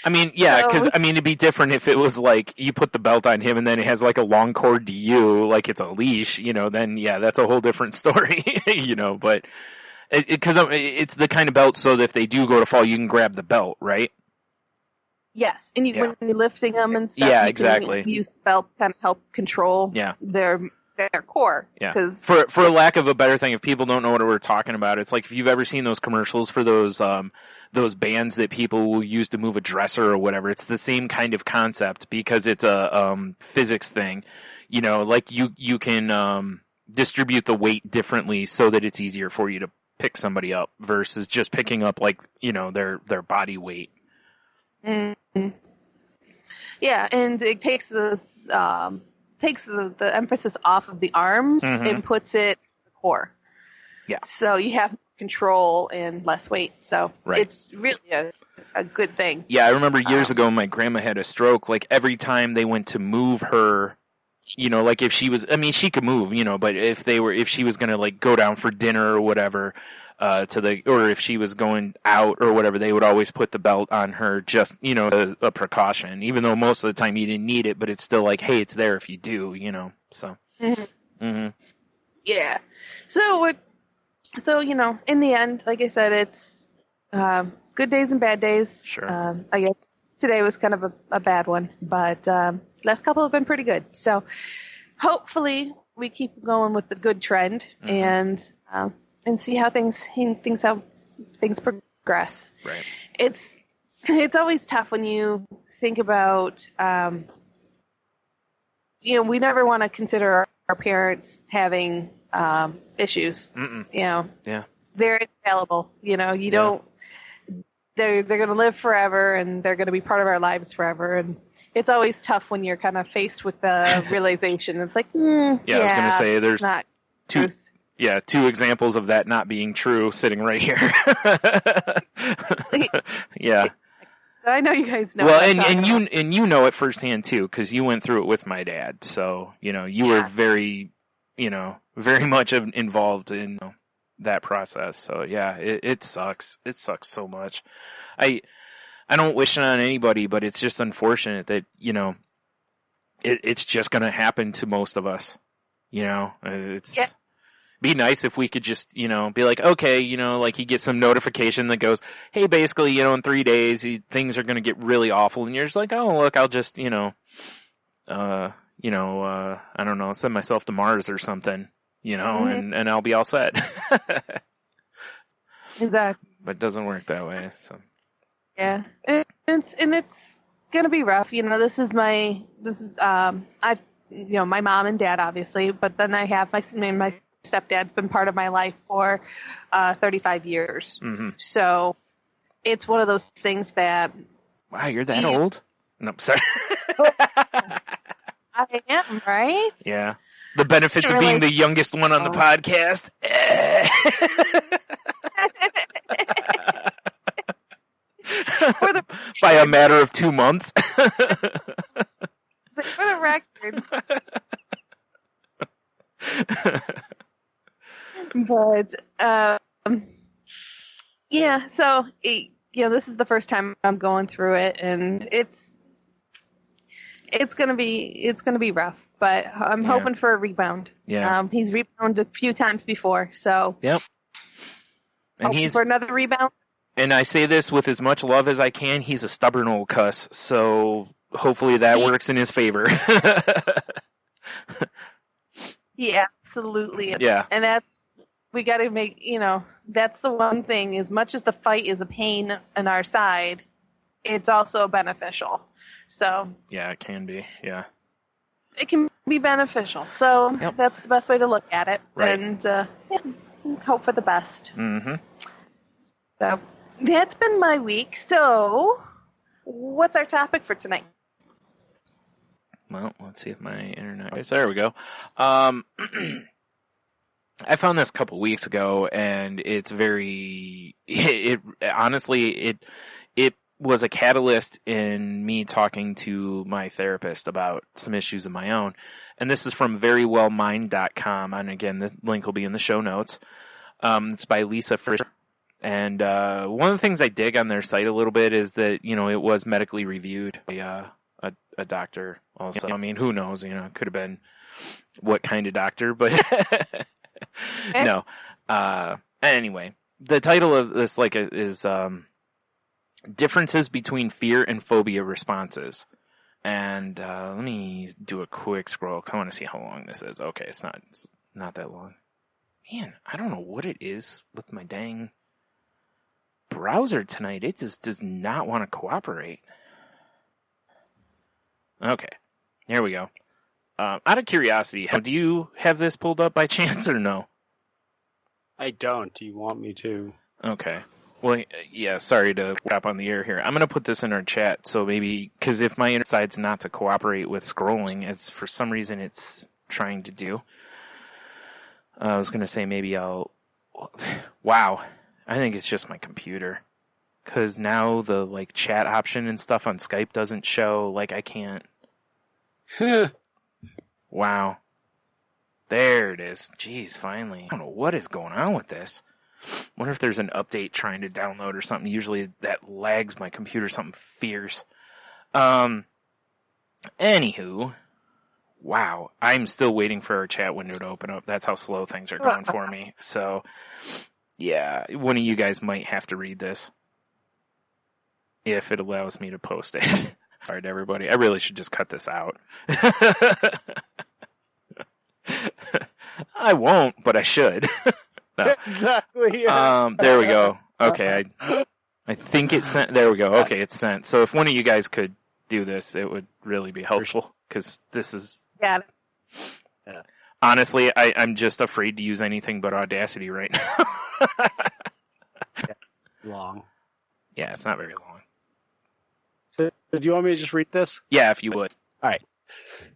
Speaker 8: Because it'd be different if it was like you put the belt on him and then it has like a long cord to you, like it's a leash, then that's a whole different story, but because it's the kind of belt so that if they do go to fall, you can grab the belt, right?
Speaker 6: Yes, and when you're lifting them and stuff,
Speaker 8: you exactly.
Speaker 6: can use the belt to kind of help control their core.
Speaker 8: Yeah. For a lack of a better thing, if people don't know what we're talking about, it's like if you've ever seen those commercials for those bands that people will use to move a dresser or whatever, it's the same kind of concept because it's a physics thing. Like you can distribute the weight differently so that it's easier for you to pick somebody up versus just picking up their body weight.
Speaker 6: Mm-hmm. Yeah, and it takes the emphasis off of the arms and puts it to the core.
Speaker 8: Yeah.
Speaker 6: So you have control and less weight. So it's really a good thing.
Speaker 8: Yeah, I remember years ago my grandma had a stroke. Like every time they went to move her, like if she was, she could move, but if she was going to like go down for dinner or whatever, or if she was going out or whatever, they would always put the belt on her just, a precaution, even though most of the time you didn't need it, but it's still like, hey, it's there if you do, so.
Speaker 6: Mm-hmm.
Speaker 8: Mm-hmm.
Speaker 6: Yeah. So, in the end, like I said, it's good days and bad days.
Speaker 8: Sure.
Speaker 6: I guess today was kind of a bad one, but last couple have been pretty good. So hopefully we keep going with the good trend and see how things progress.
Speaker 8: Right.
Speaker 6: It's always tough when you think about, we never want to consider our parents having issues.
Speaker 8: Mm-mm.
Speaker 6: Yeah. They're infallible. You don't. They're going to live forever, and they're going to be part of our lives forever. And it's always tough when you're kind of faced with the realization. It's like,
Speaker 8: I was going to say there's
Speaker 6: not
Speaker 8: two.
Speaker 6: truth.
Speaker 8: Yeah, two examples of that not being true sitting right here. Yeah.
Speaker 6: I know you guys know.
Speaker 8: Well, and you know it firsthand too, because you went through it with my dad. So you were very, very much involved in that process. So yeah, it sucks. It sucks so much. I don't wish it on anybody, but it's just unfortunate that it's just going to happen to most of us. It's be nice if we could just be like, okay, like you get some notification that goes, hey, basically, in 3 days things are going to get really awful, and you're just like, oh look, I'll just I don't know, send myself to Mars or something. And I'll be all set.
Speaker 6: Exactly.
Speaker 8: But it doesn't work that way. So.
Speaker 6: Yeah, it's gonna be rough. This is my mom and dad obviously, but then I have my stepdad's been part of my life for 35 years.
Speaker 8: Mm-hmm.
Speaker 6: So it's one of those things that.
Speaker 8: Wow, you're that old? No, sorry.
Speaker 6: I am, right?
Speaker 8: Yeah. The benefits of being the youngest one on the podcast.
Speaker 6: the
Speaker 8: by a matter of 2 months.
Speaker 6: for the record. But yeah, so this is the first time I'm going through it, and it's gonna be rough. But I'm hoping for a rebound.
Speaker 8: Yeah.
Speaker 6: He's rebounded a few times before, so
Speaker 8: Yep. And
Speaker 6: hoping for another rebound.
Speaker 8: And I say this with as much love as I can. He's a stubborn old cuss, so hopefully that works in his favor.
Speaker 6: Yeah, absolutely.
Speaker 8: Yeah.
Speaker 6: And we got to make, that's the one thing. As much as the fight is a pain on our side, it's also beneficial. So.
Speaker 8: Yeah, it can be. Yeah.
Speaker 6: It can be beneficial. So that's the best way to look at it.
Speaker 8: Right.
Speaker 6: And hope for the best.
Speaker 8: Mm-hmm.
Speaker 6: So that's been my week. So what's our topic for tonight?
Speaker 8: Well, let's see if my internet. Okay, so there we go. I found this a couple weeks ago, and it's very. It honestly was a catalyst in me talking to my therapist about some issues of my own. And this is from verywellmind.com. And again, the link will be in the show notes. It's by Lisa Fisher. And one of the things I dig on their site a little bit is that, it was medically reviewed by a doctor also. I mean, who knows? It could have been what kind of doctor, but no. Anyway, the title of this is Differences Between Fear and Phobia Responses. And let me do a quick scroll because I want to see how long this is. Okay, it's not that long. Man, I don't know what it is with my dang browser tonight. It just does not want to cooperate. Okay, here we go. Out of curiosity, do you have this pulled up by chance or no?
Speaker 7: I don't. Do you want me to?
Speaker 8: Okay. Well, yeah, sorry to crap on the air here. I'm going to put this in our chat, so maybe, because if my internet decides not to cooperate with scrolling, it's for some reason it's trying to do. I was going to say maybe I'll... Wow. I think it's just my computer. Because now the, chat option and stuff on Skype doesn't show, I can't... Wow. There it is. Jeez, finally. I don't know what is going on with this. Wonder if there's an update trying to download or something. Usually that lags my computer something fierce. Anywho, wow. I'm still waiting for our chat window to open up. That's how slow things are going for me. So, yeah, one of you guys might have to read this. If it allows me to post it. Sorry to everybody. I really should just cut this out. I won't, but I should. No.
Speaker 7: Exactly.
Speaker 8: There we go. Okay. I think it's sent. There we go. Okay, it's sent. So if one of you guys could do this, it would really be helpful because this is.
Speaker 6: Got it.
Speaker 7: Yeah.
Speaker 8: Honestly, I'm just afraid to use anything but Audacity right now.
Speaker 7: Long.
Speaker 8: Yeah, it's not very long.
Speaker 7: So, do you want me to just read this?
Speaker 8: Yeah, if you would.
Speaker 7: All right.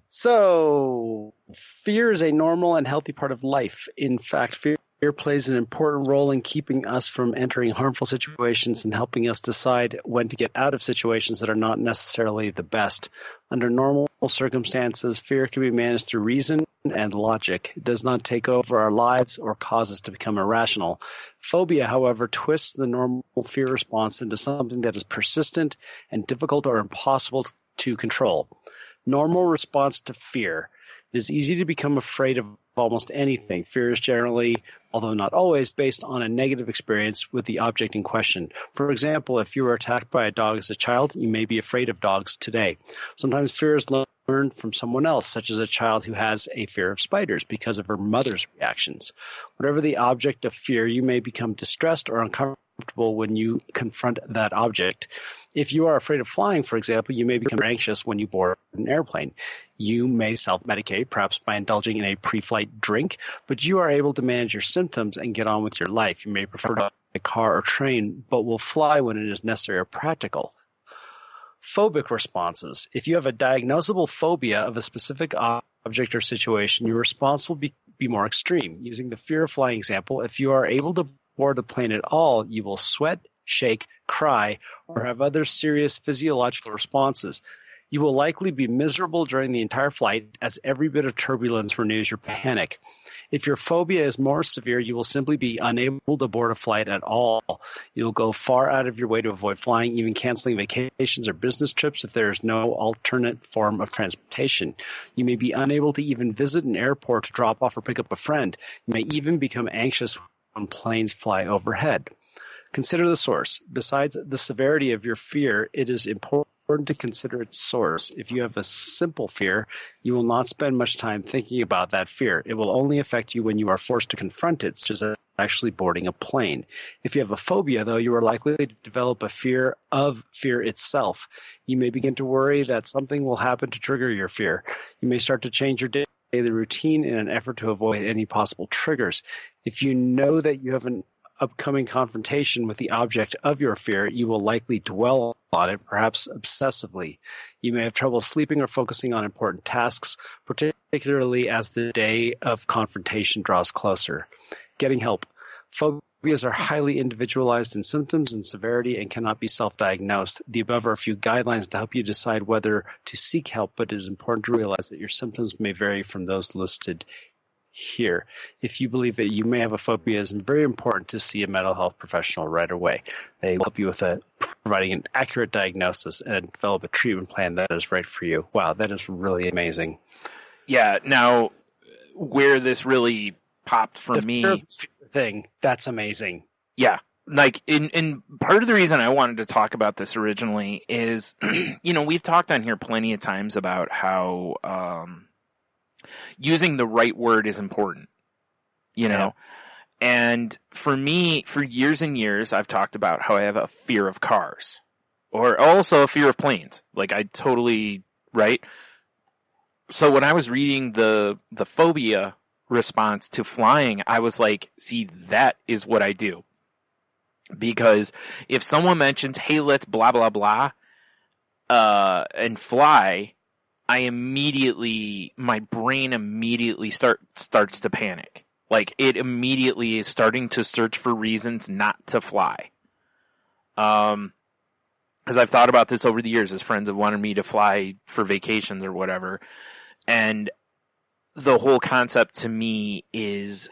Speaker 7: So, fear is a normal and healthy part of life. In fact, fear plays an important role in keeping us from entering harmful situations and helping us decide when to get out of situations that are not necessarily the best. Under normal circumstances, fear can be managed through reason and logic. It does not take over our lives or cause us to become irrational. Phobia, however, twists the normal fear response into something that is persistent and difficult or impossible to control. Normal response to fear. It is easy to become afraid of almost anything. Fear is generally, although not always, based on a negative experience with the object in question. For example, if you were attacked by a dog as a child, you may be afraid of dogs today. Sometimes fear is learned from someone else, such as a child who has a fear of spiders because of her mother's reactions. Whatever the object of fear, you may become distressed or uncomfortable when you confront that object. If you are afraid of flying, for example, you may become anxious when you board an airplane. You may self-medicate, perhaps by indulging in a pre-flight drink, but you are able to manage your symptoms and get on with your life. You may prefer to a car or train, but will fly when it is necessary or practical. Phobic responses. If you have a diagnosable phobia of a specific object or situation, your response will be more extreme. Using the fear of flying example, if you are able to board a plane at all, you will sweat, shake, cry, or have other serious physiological responses. You will likely be miserable during the entire flight, as every bit of turbulence renews your panic. If your phobia is more severe, you will simply be unable to board a flight at all. You will go far out of your way to avoid flying, even canceling vacations or business trips if there is no alternate form of transportation. You may be unable to even visit an airport to drop off or pick up a friend. You may even become anxious when planes fly overhead. Consider the source. Besides the severity of your fear, it is important to consider its source. If you have a simple fear, you will not spend much time thinking about that fear. It will only affect you when you are forced to confront it, such as actually boarding a plane. If you have a phobia, though, you are likely to develop a fear of fear itself. You may begin to worry that something will happen to trigger your fear. You may start to change your daily routine in an effort to avoid any possible triggers. If you know that you have an upcoming confrontation with the object of your fear, you will likely dwell on it, perhaps obsessively. You may have trouble sleeping or focusing on important tasks, particularly as the day of confrontation draws closer. Getting help. Phobias are highly individualized in symptoms and severity and cannot be self-diagnosed. The above are a few guidelines to help you decide whether to seek help, but it is important to realize that your symptoms may vary from those listed here. If you believe that you may have a phobia, it is very important to see a mental health professional right away. They will help you with providing an accurate diagnosis and develop a treatment plan that is right for you. Wow, that is really amazing.
Speaker 8: Yeah. Now, where this really popped for me,
Speaker 7: thing that's amazing.
Speaker 8: Yeah. Like, in part of the reason I wanted to talk about this originally is, we've talked on here plenty of times about how, using the right word is important, and for me, for years and years, I've talked about how I have a fear of cars or also a fear of planes. Like, I totally, right? So when I was reading the phobia response to flying, I was like, see, that is what I do. Because if someone mentions, hey, let's blah, blah, blah, and fly, my brain immediately starts to panic. Like, it immediately is starting to search for reasons not to fly. Because I've thought about this over the years as friends have wanted me to fly for vacations or whatever. And the whole concept to me is,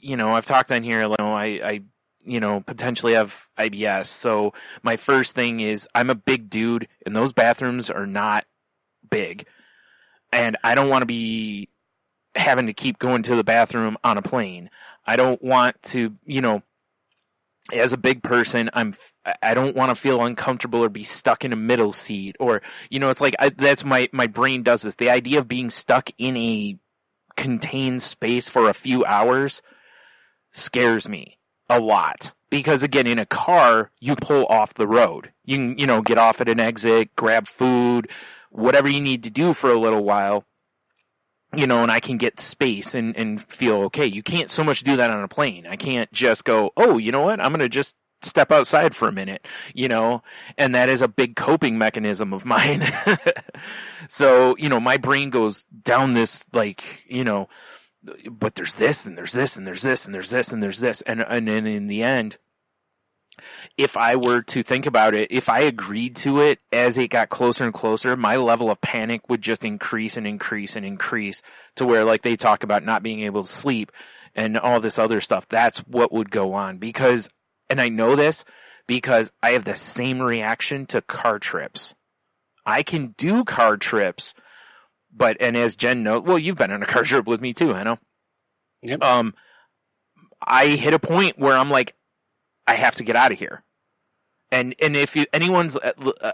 Speaker 8: I've talked on here, I potentially have IBS. So my first thing is I'm a big dude and those bathrooms are not big. And I don't want to be having to keep going to the bathroom on a plane. I don't want to, as a big person, I don't want to feel uncomfortable or be stuck in a middle seat or, it's like, that's my brain does this. The idea of being stuck in a contained space for a few hours scares me a lot. Because again, in a car, you pull off the road. You can, get off at an exit, grab food, whatever you need to do for a little while, and I can get space and feel okay. You can't so much do that on a plane. I can't just go, oh, you know what? I'm going to just step outside for a minute, and that is a big coping mechanism of mine. So, my brain goes down this, but there's this and there's this and there's this and there's this and there's this. And then in the end, if I were to think about it, if I agreed to it as it got closer and closer, my level of panic would just increase and increase and increase to where, like, they talk about not being able to sleep and all this other stuff. That's what would go on because, and I know this because I have the same reaction to car trips. I can do car trips, and as Jen knows, well, you've been on a car trip with me too, I know.
Speaker 7: Yep.
Speaker 8: I hit a point where I'm like, I have to get out of here. And if anyone's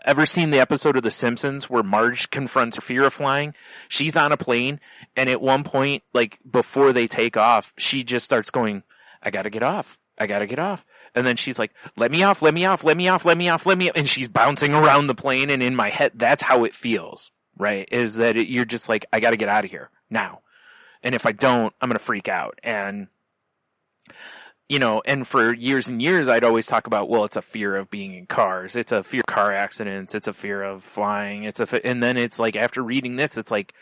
Speaker 8: ever seen the episode of The Simpsons where Marge confronts her fear of flying, she's on a plane, and at one point, like, before they take off, she just starts going, I gotta get off. I gotta get off. And then she's like, let me off, let me off, let me off, let me off, let me off. And she's bouncing around the plane, and in my head, that's how it feels, right? Is that you're just like, I gotta get out of here now. And if I don't, I'm gonna freak out. And and for years and years, I'd always talk about, well, it's a fear of being in cars. It's a fear of car accidents. It's a fear of flying. And then it's like, after reading this, it's like,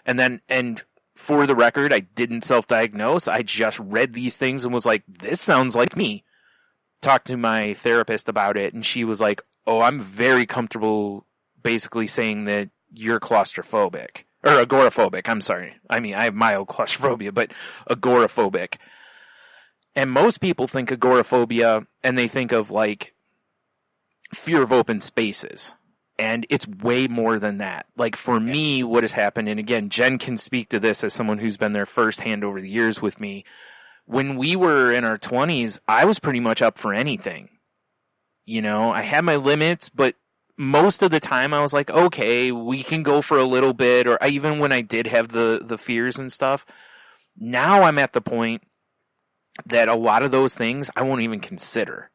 Speaker 8: and for the record, I didn't self-diagnose. I just read these things and was like, this sounds like me. talked to my therapist about it, and she was like, oh, I'm very comfortable basically saying that you're claustrophobic. Or agoraphobic, I'm sorry. I mean, I have mild claustrophobia, but agoraphobic. And most people think agoraphobia, and they think of, like, fear of open spaces. And it's way more than that. Like, for me, what has happened, and again, Jen can speak to this as someone who's been there firsthand over the years with me. When we were in our 20s, I was pretty much up for anything. You know, I had my limits, but most of the time I was like, okay, we can go for a little bit, or even when I did have the fears and stuff. Now I'm at the point that a lot of those things I won't even consider.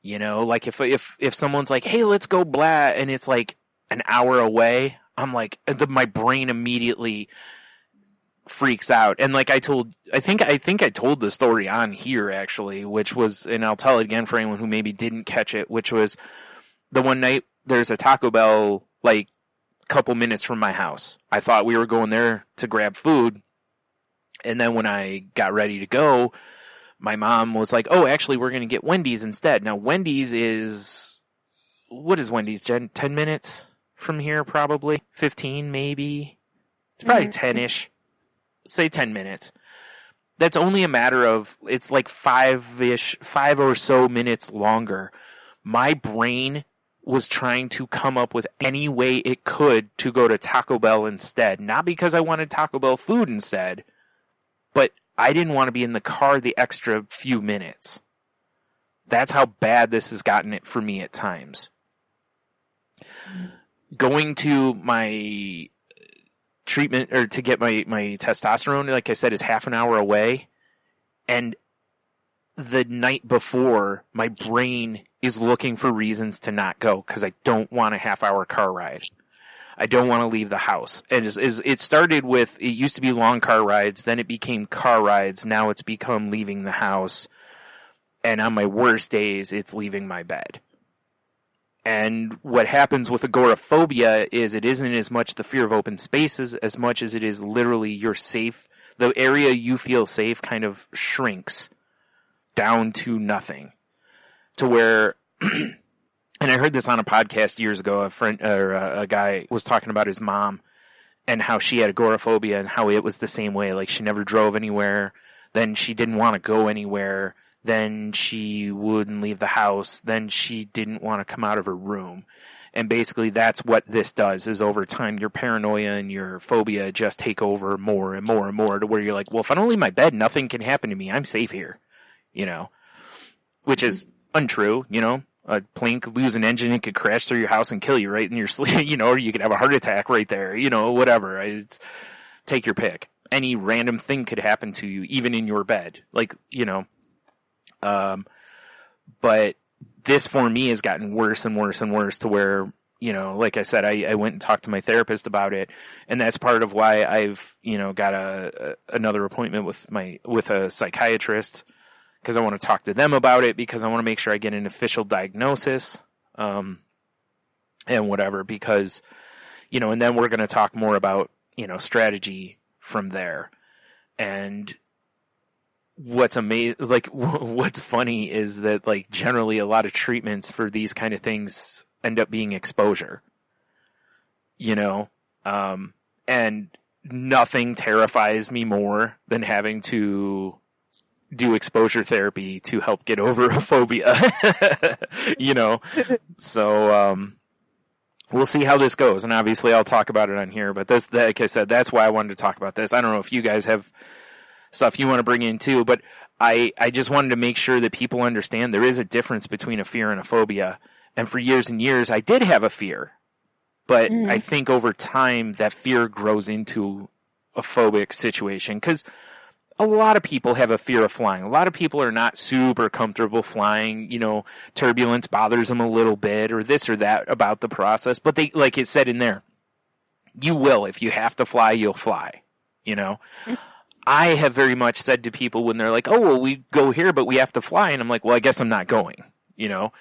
Speaker 8: You know, like if someone's like, hey, let's go blah, and it's like an hour away, I'm like, my brain immediately freaks out. And like I think I told the story on here actually, which was, and I'll tell it again for anyone who maybe didn't catch it, which was the one night there's a Taco Bell like couple minutes from my house. I thought we were going there to grab food. And then when I got ready to go, my mom was like, oh, actually, we're going to get Wendy's instead. Now, Wendy's is, what is Wendy's, Jen? 10 minutes from here, probably? 15, maybe? It's probably 10-ish. Say 10 minutes. That's only a matter of, it's like 5 or so minutes longer. My brain was trying to come up with any way it could to go to Taco Bell instead. Not because I wanted Taco Bell food instead, but I didn't want to be in the car the extra few minutes. That's how bad this has gotten it for me at times. Going to my treatment, or to get my testosterone, like I said, is half an hour away. And the night before, my brain is looking for reasons to not go because I don't want a half-hour car ride. I don't want to leave the house. And it started with, it used to be long car rides, then it became car rides, now it's become leaving the house. And on my worst days, it's leaving my bed. And what happens with agoraphobia is it isn't as much the fear of open spaces as much as it is literally you're safe. The area you feel safe kind of shrinks down to nothing. To where, and I heard this on a podcast years ago, a guy was talking about his mom and how she had agoraphobia and how it was the same way. Like, she never drove anywhere. Then she didn't want to go anywhere. Then she wouldn't leave the house. Then she didn't want to come out of her room. And basically that's what this does, is over time your paranoia and your phobia just take over more and more and more, to where you're like, well, if I don't leave my bed, nothing can happen to me. I'm safe here, you know, which is untrue. You know, a plane could lose an engine, it could crash through your house and kill you right in your sleep, you know, or you could have a heart attack right there, you know, whatever. Take your pick. Any random thing could happen to you, even in your bed. Like, you know, but this for me has gotten worse and worse and worse, to where, you know, like I said, I went and talked to my therapist about it, and that's part of why I've, you know, got another appointment with a psychiatrist, because I want to talk to them about it, because I want to make sure I get an official diagnosis, and whatever, because, you know, and then we're going to talk more about, you know, strategy from there. And what's amazing, like, what's funny is that, like, generally a lot of treatments for these kind of things end up being exposure, you know, and nothing terrifies me more than having to do exposure therapy to help get over a phobia, you know, so, we'll see how this goes. And obviously I'll talk about it on here, but like I said, that's why I wanted to talk about this. I don't know if you guys have stuff you want to bring in too, but I just wanted to make sure that people understand there is a difference between a fear and a phobia. And for years and years, I did have a fear, but I think over time that fear grows into a phobic situation, because a lot of people have a fear of flying. A lot of people are not super comfortable flying. You know, turbulence bothers them a little bit, or this or that about the process. But they, like it said in there, you will. If you have to fly, you'll fly. You know, I have very much said to people when they're like, oh, well, we go here, but we have to fly. And I'm like, well, I guess I'm not going, you know.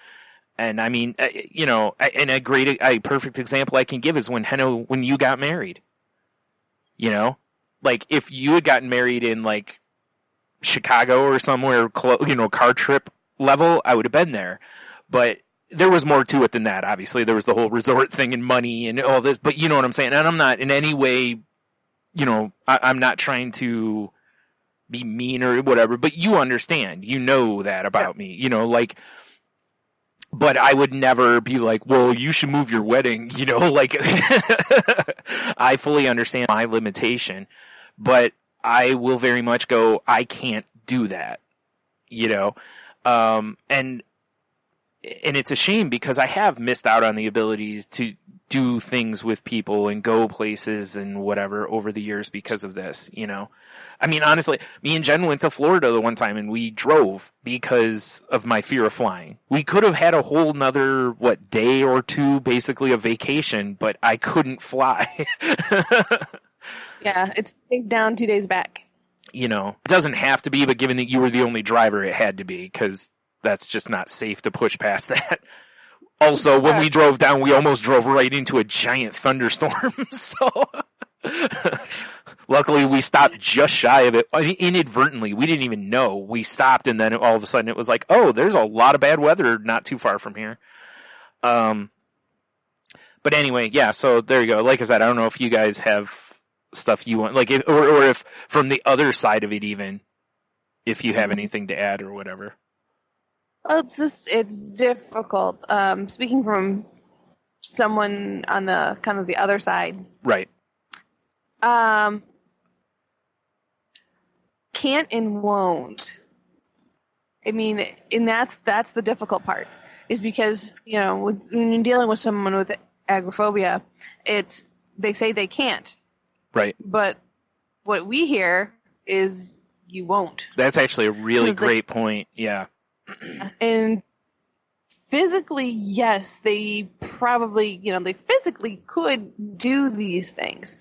Speaker 8: And I mean, you know, and a perfect example I can give is when you got married, you know. Like, if you had gotten married in, like, Chicago or somewhere, you know, car trip level, I would have been there. But there was more to it than that, obviously. There was the whole resort thing and money and all this, but you know what I'm saying? And I'm not in any way, you know, I'm not trying to be mean or whatever, but you understand, you know that about me, you know, like, but I would never be like, well, you should move your wedding, you know, like, I fully understand my limitation, but I will very much go, I can't do that, you know, and it's a shame because I have missed out on the ability to do things with people and go places and whatever over the years because of this, you know. I mean, honestly, me and Jen went to Florida the one time and we drove because of my fear of flying. We could have had a whole nother, day or two basically of vacation, but I couldn't fly.
Speaker 6: Yeah, it's 2 days down, 2 days back.
Speaker 8: You know, it doesn't have to be, but given that you were the only driver, it had to be because that's just not safe to push past that. Also, when we drove down, we almost drove right into a giant thunderstorm. So, luckily, we stopped just shy of it. Inadvertently, we didn't even know. We stopped, and then all of a sudden, it was like, oh, there's a lot of bad weather not too far from here. But anyway, yeah. So there you go. Like I said, I don't know if you guys have stuff you want, like, or if from the other side of it, even if you have anything to add or whatever.
Speaker 6: Well, it's difficult. Speaking from someone on the kind of the other side.
Speaker 8: Right.
Speaker 6: Can't and won't. I mean, and that's the difficult part, is because, you know, when you're dealing with someone with agoraphobia, they say they can't.
Speaker 8: Right.
Speaker 6: But what we hear is you won't.
Speaker 8: That's actually a really great point. Yeah.
Speaker 6: And physically, yes, they probably, you know, they physically could do these things,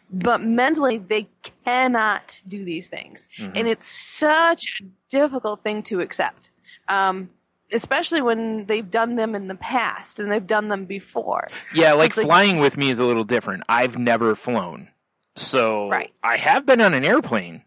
Speaker 6: but mentally they cannot do these things. Mm-hmm. And it's such a difficult thing to accept, especially when they've done them in the past and they've done them before.
Speaker 8: Yeah, like flying with me is a little different. I've never flown. So I have been on an airplane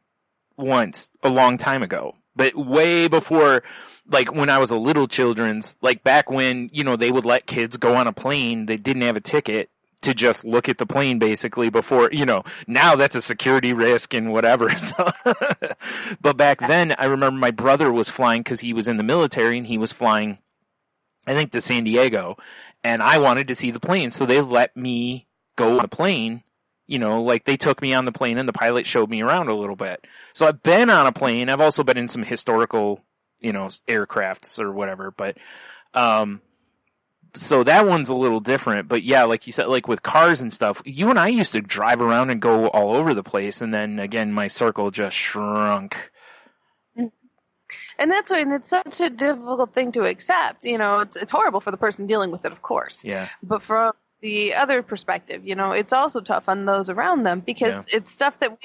Speaker 8: once a long time ago. But way before, like, when I was a little children's, like, back when, you know, they would let kids go on a plane, they didn't have a ticket to just look at the plane, basically, before, you know, now that's a security risk and whatever. So, but back then, I remember my brother was flying because he was in the military, and he was flying, I think, to San Diego, and I wanted to see the plane, so they let me go on a plane. You know, like, they took me on the plane and the pilot showed me around a little bit. So I've been on a plane. I've also been in some historical, you know, aircrafts or whatever. But, so that one's a little different. But yeah, like you said, like with cars and stuff, you and I used to drive around and go all over the place. And then again, my circle just shrunk.
Speaker 6: And that's why, and it's such a difficult thing to accept. You know, it's horrible for the person dealing with it, of course.
Speaker 8: Yeah.
Speaker 6: But from the other perspective, you know, it's also tough on those around them because it's stuff that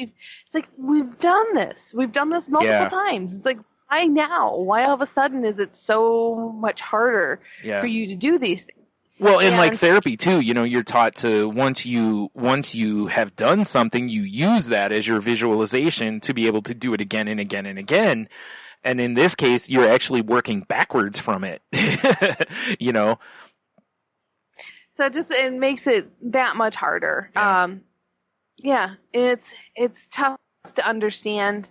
Speaker 6: we've done this. We've done this multiple times. It's like, why now? Why all of a sudden is it so much harder for you to do these things?
Speaker 8: Well, and like therapy too, you know, you're taught to, once you have done something, you use that as your visualization to be able to do it again and again and again. And in this case, you're actually working backwards from it, you know?
Speaker 6: So it makes it that much harder.
Speaker 8: Yeah.
Speaker 6: It's tough to understand.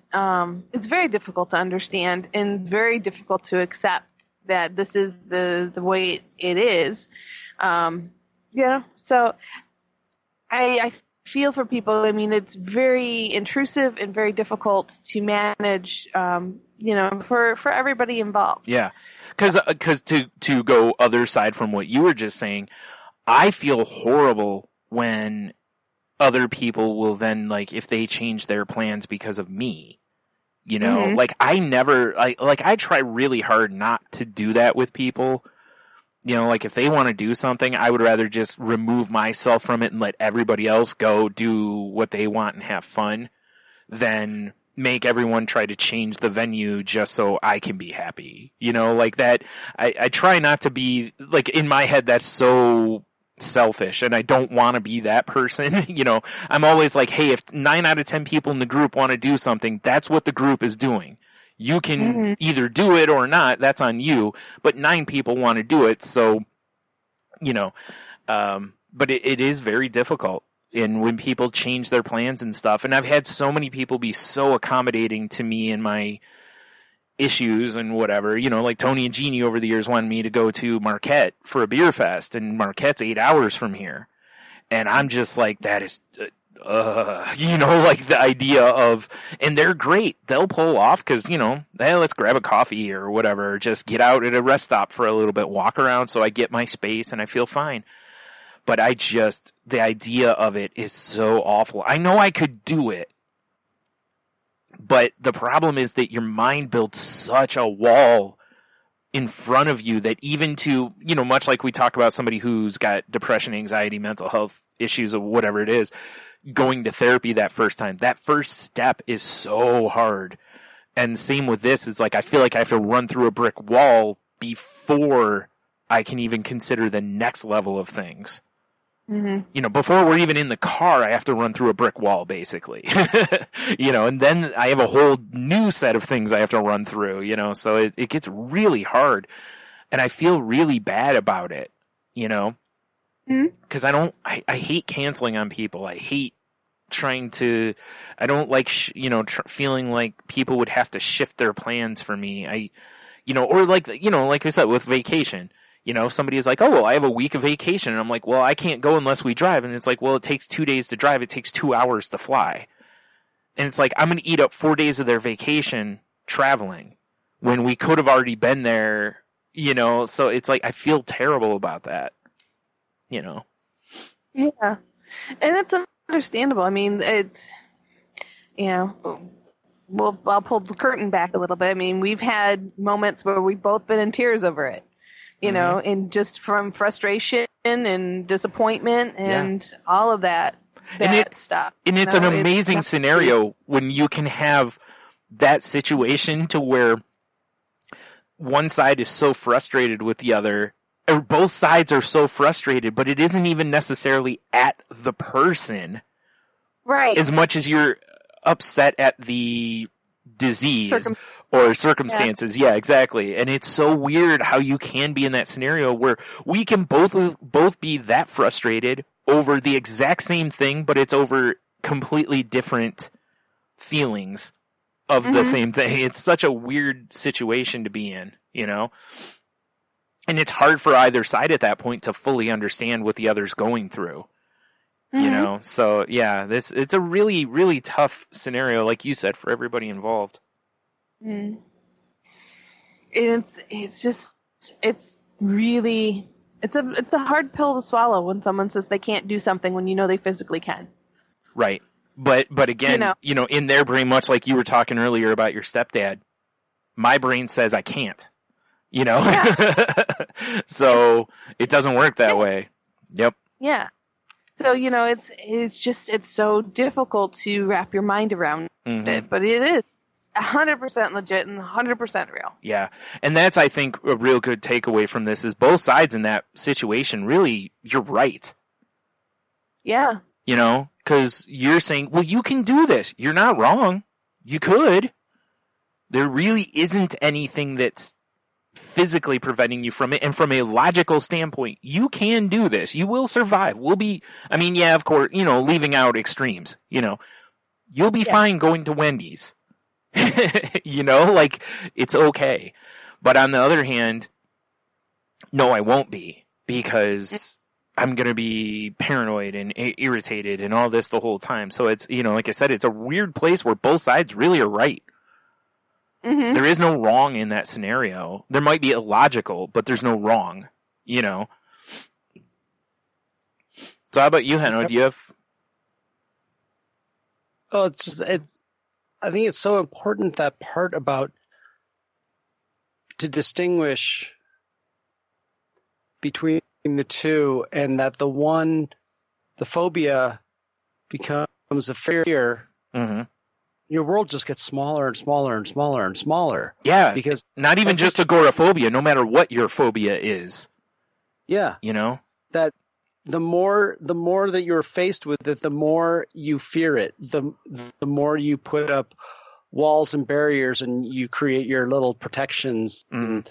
Speaker 6: It's very difficult to understand and very difficult to accept that this is the way it is. You know, so I feel for people. I mean, it's very intrusive and very difficult to manage, you know, for everybody involved.
Speaker 8: Yeah. Because to go other side from what you were just saying, I feel horrible when other people will then, like, if they change their plans because of me, you know, like I try really hard not to do that with people. You know, like if they want to do something, I would rather just remove myself from it and let everybody else go do what they want and have fun than make everyone try to change the venue just so I can be happy. You know, like that. I try not to be, like, in my head, that's so selfish, and I don't want to be that person. You know, I'm always like, hey, if 9 out of 10 people in the group want to do something, that's what the group is doing. You can either do it or not. That's on you. But 9 people want to do it. So, but it is very difficult. And when people change their plans and stuff, and I've had so many people be so accommodating to me and my issues and whatever, like Tony and Jeannie over the years wanted me to go to Marquette for a beer fest, and Marquette's 8 hours from here. And I'm just like, that is, like the idea of, and they're great. They'll pull off because, hey, let's grab a coffee or whatever, just get out at a rest stop for a little bit, walk around so I get my space and I feel fine. But the idea of it is so awful. I know I could do it. But the problem is that your mind builds such a wall in front of you that even to, much like we talk about somebody who's got depression, anxiety, mental health issues or whatever it is, going to therapy that first time, that first step is so hard. And same with this, it's like I feel like I have to run through a brick wall before I can even consider the next level of things. Mm-hmm. Before we're even in the car, I have to run through a brick wall, basically. And then I have a whole new set of things I have to run through, so it gets really hard. And I feel really bad about it, because I hate canceling on people. I hate I don't like, feeling like people would have to shift their plans for me. Or like I said, with vacation. Somebody is like, oh, well, I have a week of vacation. And I'm like, well, I can't go unless we drive. And it's like, well, it takes 2 days to drive. It takes 2 hours to fly. And it's like, I'm going to eat up 4 days of their vacation traveling when we could have already been there, so it's like, I feel terrible about that, Yeah.
Speaker 6: And it's understandable. I mean, it's, well, I'll pull the curtain back a little bit. I mean, we've had moments where we've both been in tears over it. And just from frustration and disappointment and all of that stuff.
Speaker 8: And it's an amazing scenario when you can have that situation to where one side is so frustrated with the other, or both sides are so frustrated, but it isn't even necessarily at the person.
Speaker 6: Right.
Speaker 8: As much as you're upset at the disease. Or circumstances. Yeah, exactly. And it's so weird how you can be in that scenario where we can both be that frustrated over the exact same thing, but it's over completely different feelings of the same thing. It's such a weird situation to be in, And it's hard for either side at that point to fully understand what the other's going through. So yeah, it's a really, really tough scenario, like you said, for everybody involved.
Speaker 6: It's a hard pill to swallow when someone says they can't do something when they physically can.
Speaker 8: Right. But again, in their brain, much like you were talking earlier about your stepdad, my brain says I can't, so it doesn't work that way. Yep.
Speaker 6: Yeah. So, it's so difficult to wrap your mind around it, but it is 100% legit and 100% real.
Speaker 8: Yeah. And that's, I think, a real good takeaway from this is both sides in that situation, really, you're right.
Speaker 6: Yeah.
Speaker 8: Because you're saying, well, you can do this. You're not wrong. You could. There really isn't anything that's physically preventing you from it. And from a logical standpoint, you can do this. You will survive. Of course, leaving out extremes, you'll be fine going to Wendy's. It's okay. But on the other hand, no, I won't be, because I'm going to be paranoid and irritated and all this the whole time. So it's, like I said, it's a weird place where both sides really are right. Mm-hmm. There is no wrong in that scenario. There might be illogical, but there's no wrong, So how about you, Henno? Do you have?
Speaker 7: Oh, I think it's so important, that part about to distinguish between the two, and that the phobia becomes a fear. Mm-hmm. Your world just gets smaller and smaller and smaller and smaller.
Speaker 8: Yeah,
Speaker 7: because
Speaker 8: not even just agoraphobia, no matter what your phobia is.
Speaker 7: Yeah, that the more that you're faced with it, the more you fear it. The more you put up walls and barriers, and you create your little protections. And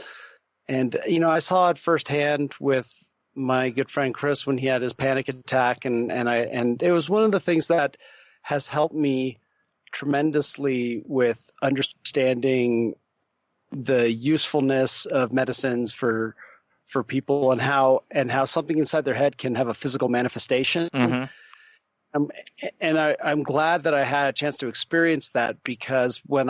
Speaker 7: I saw it firsthand with my good friend Chris when he had his panic attack, and it was one of the things that has helped me tremendously with understanding the usefulness of medicines for people, and how something inside their head can have a physical manifestation. And I'm glad that I had a chance to experience that, because when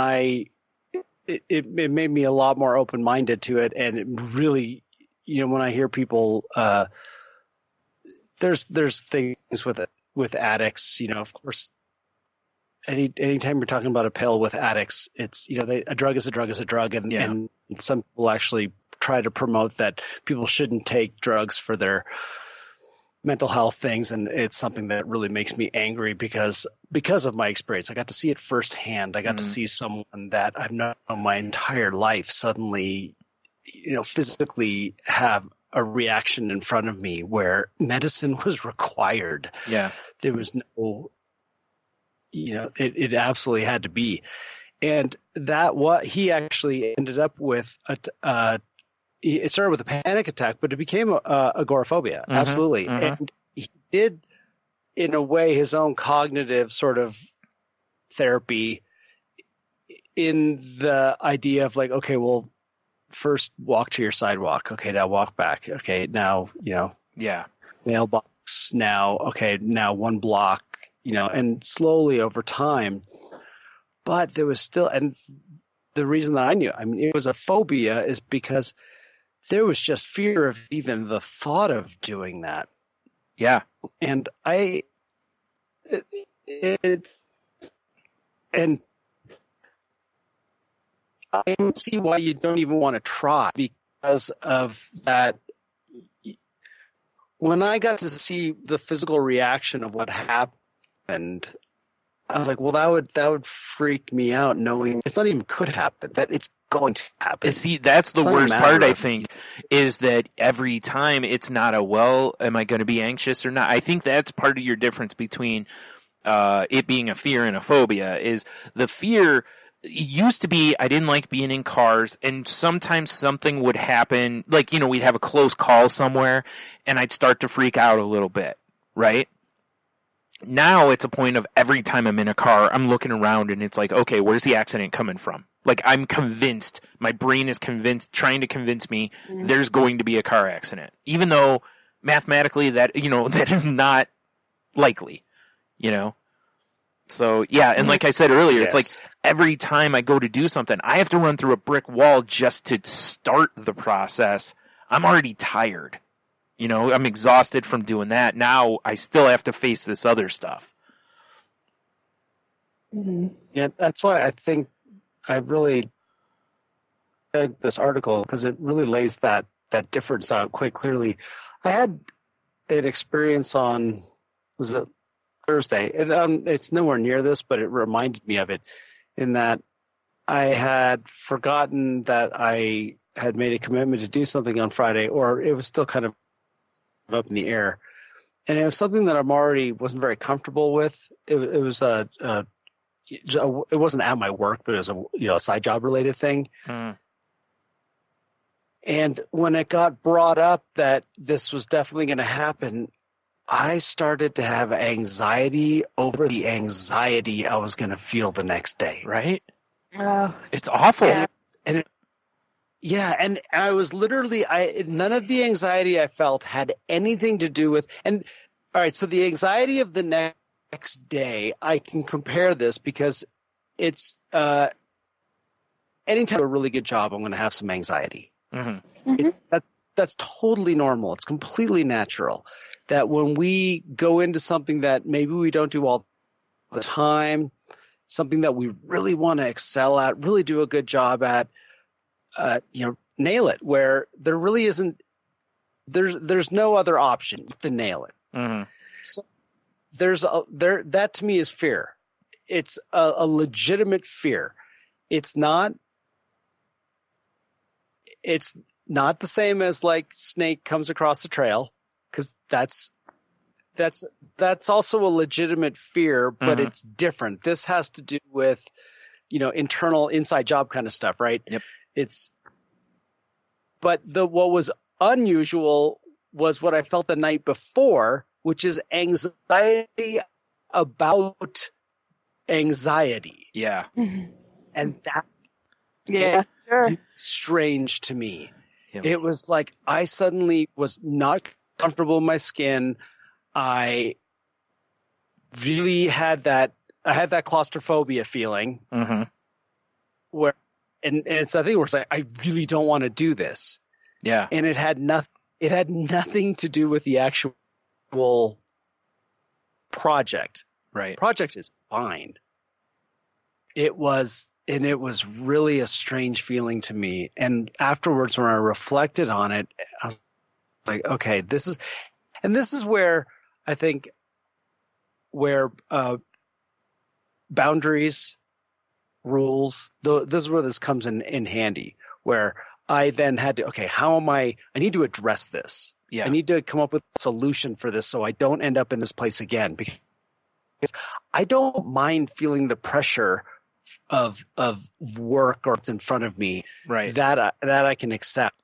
Speaker 7: it made me a lot more open-minded to it. And it really, when I hear people, there's things with addicts, of course, anytime you're talking about a pill with addicts, it's, a drug is a drug is a drug. And some people actually try to promote that people shouldn't take drugs for their mental health things. And it's something that really makes me angry because of my experience. I got to see it firsthand. I got to see someone that I've known my entire life suddenly, physically have a reaction in front of me where medicine was required. Yeah. There was no, it absolutely had to be. And what he actually ended up with, it started with a panic attack, but it became agoraphobia. Absolutely. And he did, in a way, his own cognitive sort of therapy in the idea of like, okay, well, first walk to your sidewalk. Okay, now walk back. Okay, now, mailbox now. Okay, now one block, and slowly over time. But there was still, and the reason that I knew, it was a phobia is because there was just fear of even the thought of doing that. Yeah. And I don't see why you don't even want to try, because of that. When I got to see the physical reaction of what happened, I was like, well, that would freak me out, knowing it's not even could happen, that it's going to happen.
Speaker 8: See, that's the worst part, I think, is that every time it's not am I going to be anxious or not? I think that's part of your difference between it being a fear and a phobia. Is the fear used to be I didn't like being in cars, and sometimes something would happen, like, we'd have a close call somewhere, and I'd start to freak out a little bit, right? Now it's a point of every time I'm in a car, I'm looking around and it's like, okay, where's the accident coming from? Like, I'm convinced, my brain is convinced, trying to convince me there's going to be a car accident. Even though mathematically that is not likely, So, yeah, and like I said earlier, It's like every time I go to do something, I have to run through a brick wall just to start the process. I'm already tired. I'm exhausted from doing that. Now I still have to face this other stuff.
Speaker 7: Yeah, that's why I think I really like this article, because it really lays that difference out quite clearly. I had an experience on, was it Thursday? It's nowhere near this, but it reminded me of it, in that I had forgotten that I had made a commitment to do something on Friday, or it was still kind of up in the air, and it was something that wasn't very comfortable with. It wasn't at my work, but it was a side job related thing. And when it got brought up that this was definitely going to happen, I started to have anxiety over the anxiety I was going to feel the next day.
Speaker 8: Right? It's awful.
Speaker 7: Yeah. And I was literally, none of the anxiety I felt had anything to do with, and all right, so the anxiety of the next day, I can compare this because it's, anytime I do a really good job, I'm going to have some anxiety. That's totally normal. It's completely natural that when we go into something that maybe we don't do all the time, something that we really want to excel at, really do a good job at, nail it, where there really isn't, there's no other option to nail it. So that to me is fear. It's a legitimate fear. It's not the same as like snake comes across the trail, because that's also a legitimate fear, but it's different. This has to do with internal inside job kind of stuff, right?
Speaker 8: Yep.
Speaker 7: But what was unusual was what I felt the night before, which is anxiety about anxiety.
Speaker 8: Yeah.
Speaker 7: And that
Speaker 6: Yeah, sure.
Speaker 7: was strange to me.
Speaker 8: Yep.
Speaker 7: It was like I suddenly was not comfortable in my skin. I really had that claustrophobia feeling where, and it's I think where it's like, I really don't want to do this.
Speaker 8: Yeah.
Speaker 7: And it had nothing to do with the actual project.
Speaker 8: Right.
Speaker 7: Project is fine. It was really a strange feeling to me. And afterwards, when I reflected on it, I was like, okay, this is where I think boundaries, rules, this is where this comes in handy, where I then had to, okay, I need to address this.
Speaker 8: Yeah.
Speaker 7: I need to come up with a solution for this so I don't end up in this place again, because I don't mind feeling the pressure of work or it's in front of me.
Speaker 8: Right.
Speaker 7: That I can accept.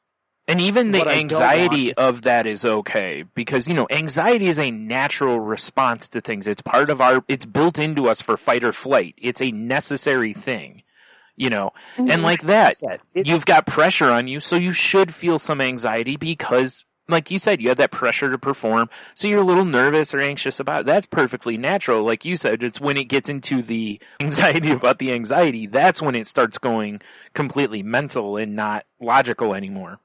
Speaker 8: And even the
Speaker 7: What I don't
Speaker 8: anxiety
Speaker 7: want
Speaker 8: of that is okay, because, anxiety is a natural response to things. It's part of it's built into us for fight or flight. It's a necessary thing, and like that, you've got pressure on you, so you should feel some anxiety because, like you said, you have that pressure to perform, so you're a little nervous or anxious about it. That's perfectly natural. Like you said, it's when it gets into the anxiety about the anxiety, that's when it starts going completely mental and not logical anymore.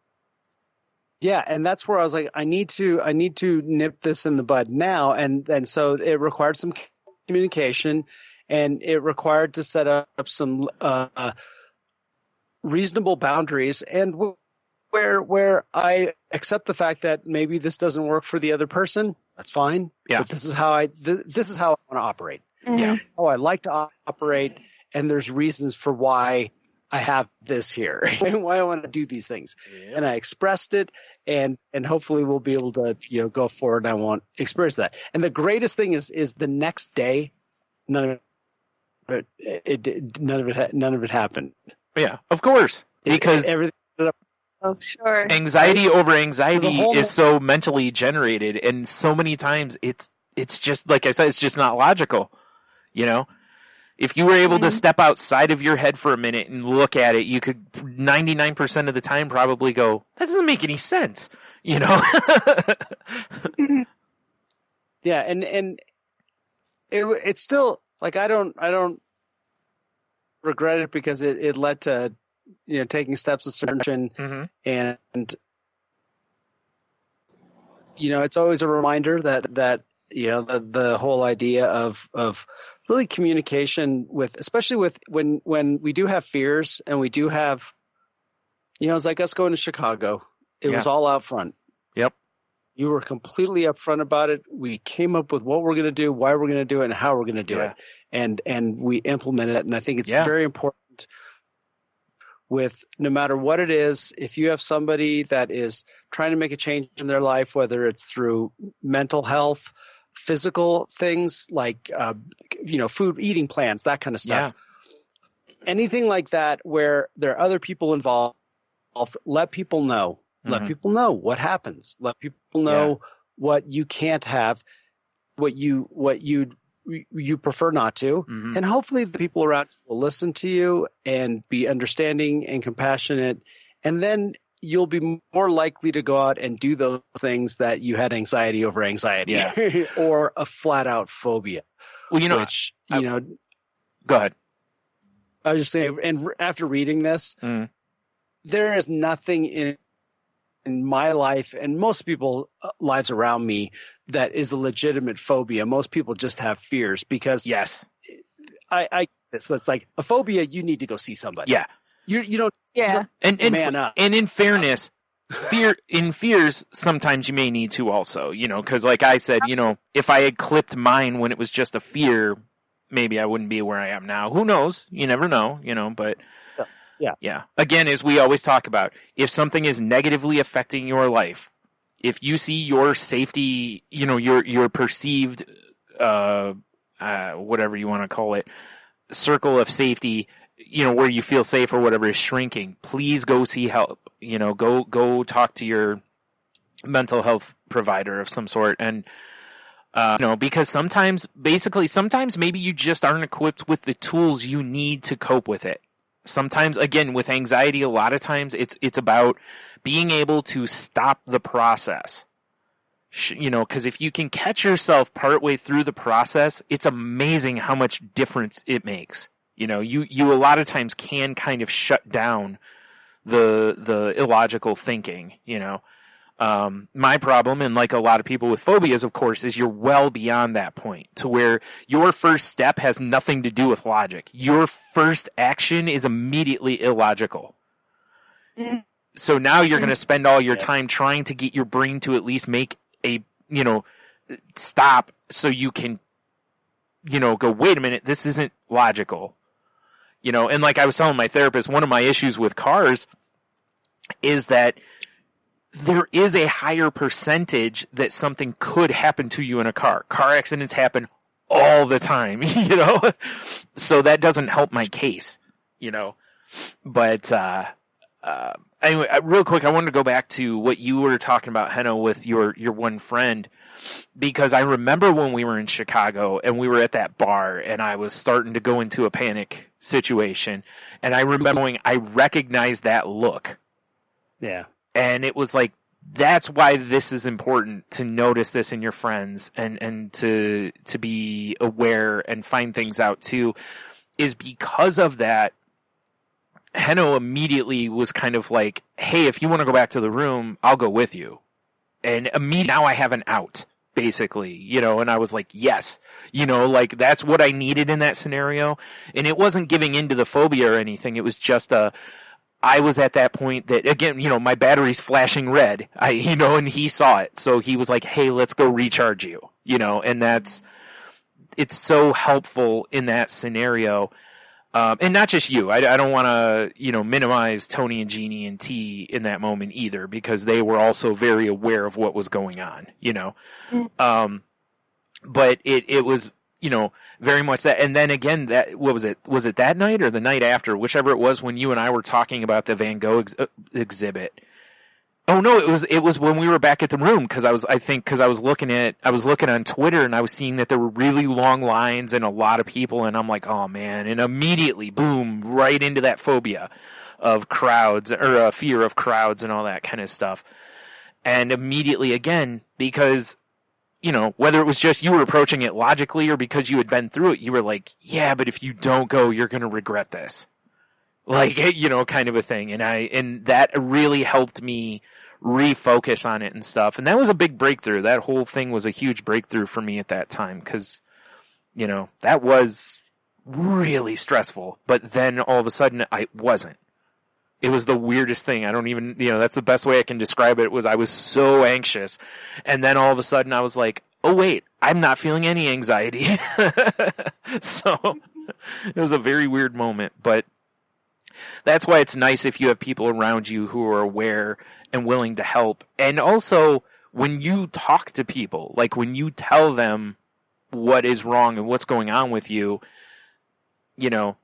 Speaker 7: Yeah, and that's where I was like, I need to nip this in the bud now, and so it required some communication, and it required to set up some reasonable boundaries, and where I accept the fact that maybe this doesn't work for the other person. That's fine.
Speaker 8: Yeah.
Speaker 7: But this is how I want to operate.
Speaker 8: Yeah.
Speaker 7: Oh, I like to operate, and there's reasons for why I have this here and why I want to do these things. Yeah. And I expressed it, and hopefully we'll be able to, go forward and I won't experience that. And the greatest thing is the next day, none of it happened.
Speaker 8: Yeah, of course. Because
Speaker 7: everything.
Speaker 6: Oh, sure.
Speaker 8: Anxiety over anxiety is so mentally generated, and so many times it's just, like I said, it's just not logical, If you were able to step outside of your head for a minute and look at it, you could 99% of the time probably go, that doesn't make any sense,
Speaker 7: Yeah, and it's still like I don't regret it because it led to taking steps of searching, and it's always a reminder that the whole idea of really communication especially with when we do have fears and we do have, it's like us going to Chicago. It was all out front.
Speaker 8: Yep.
Speaker 7: You were completely upfront about it. We came up with what we're going to do, why we're going to do it, and how we're going to do it. And we implemented it. And I think it's very important with no matter what it is, if you have somebody that is trying to make a change in their life, whether it's through mental health, physical things like, food, eating plans, that kind of stuff. Yeah. Anything like that where there are other people involved, let people know. Let people know what happens. Let people know what you can't have, what you prefer not to. And hopefully the people around you will listen to you and be understanding and compassionate. And then you'll be more likely to go out and do those things that you had anxiety over anxiety or a flat out phobia. Well, go ahead. I was just saying, and after reading this, there is nothing in my life and most people's lives around me that is a legitimate phobia. Most people just have fears because so it's like a phobia. You need to go see somebody.
Speaker 8: Yeah.
Speaker 7: You don't.
Speaker 6: Yeah.
Speaker 8: And in fairness, fears, sometimes you may need to also, cause like I said, if I had clipped mine when it was just a fear, maybe I wouldn't be where I am now. Who knows? You never know, but yeah. Again, as we always talk about, if something is negatively affecting your life, if you see your safety, your perceived, whatever you want to call it, circle of safety where you feel safe or whatever is shrinking, please go see help. Go talk to your mental health provider of some sort. And, because sometimes maybe you just aren't equipped with the tools you need to cope with it. Sometimes, again, with anxiety, a lot of times it's about being able to stop the process. Because if you can catch yourself partway through the process, it's amazing how much difference it makes. You a lot of times can kind of shut down the illogical thinking, My problem, and like a lot of people with phobias, of course, is you're well beyond that point to where your first step has nothing to do with logic. Your first action is immediately illogical. So now you're going to spend all your time trying to get your brain to at least make a, stop so you can, go, wait a minute, this isn't logical. And like I was telling my therapist, one of my issues with cars is that there is a higher percentage that something could happen to you in a car. Car accidents happen all the time, so that doesn't help my case, but, anyway, real quick, I wanted to go back to what you were talking about, Henno, with your one friend, because I remember when we were in Chicago and we were at that bar and I was starting to go into a panic situation, and I remember I recognized that look.
Speaker 7: Yeah.
Speaker 8: And it was like, that's why this is important, to notice this in your friends and to be aware and find things out too, is because of that. Henno immediately was kind of like, hey, if you want to go back to the room, I'll go with you. And immediately now I have an out, basically, and I was like, yes, like that's what I needed in that scenario. And it wasn't giving into the phobia or anything. It was just I was at that point that, again, my battery's flashing red, and he saw it. So he was like, hey, let's go recharge you, and it's so helpful in that scenario. And not just you. I don't want to, minimize Tony and Jeannie and T in that moment either, because they were also very aware of what was going on, but it was, very much that. And then again, what was it? Was it that night or the night after, whichever it was, when you and I were talking about the Van Gogh exhibit? Oh no, it was when we were back at the room, because I was looking on Twitter and I was seeing that there were really long lines and a lot of people, and I'm like, oh man, and immediately, boom, right into that phobia of crowds, or a fear of crowds and all that kind of stuff. And immediately again, because, whether it was just you were approaching it logically or because you had been through it, you were like, yeah, but if you don't go, you're going to regret this. Like, kind of a thing. And that really helped me refocus on it and stuff. And that was a big breakthrough. That whole thing was a huge breakthrough for me at that time, because, that was really stressful. But then all of a sudden I wasn't. It was the weirdest thing. I don't even, that's the best way I can describe it. I was so anxious. And then all of a sudden I was like, oh wait, I'm not feeling any anxiety. So it was a very weird moment, but that's why it's nice if you have people around you who are aware and willing to help. And also, when you talk to people, like when you tell them what is wrong and what's going on with you,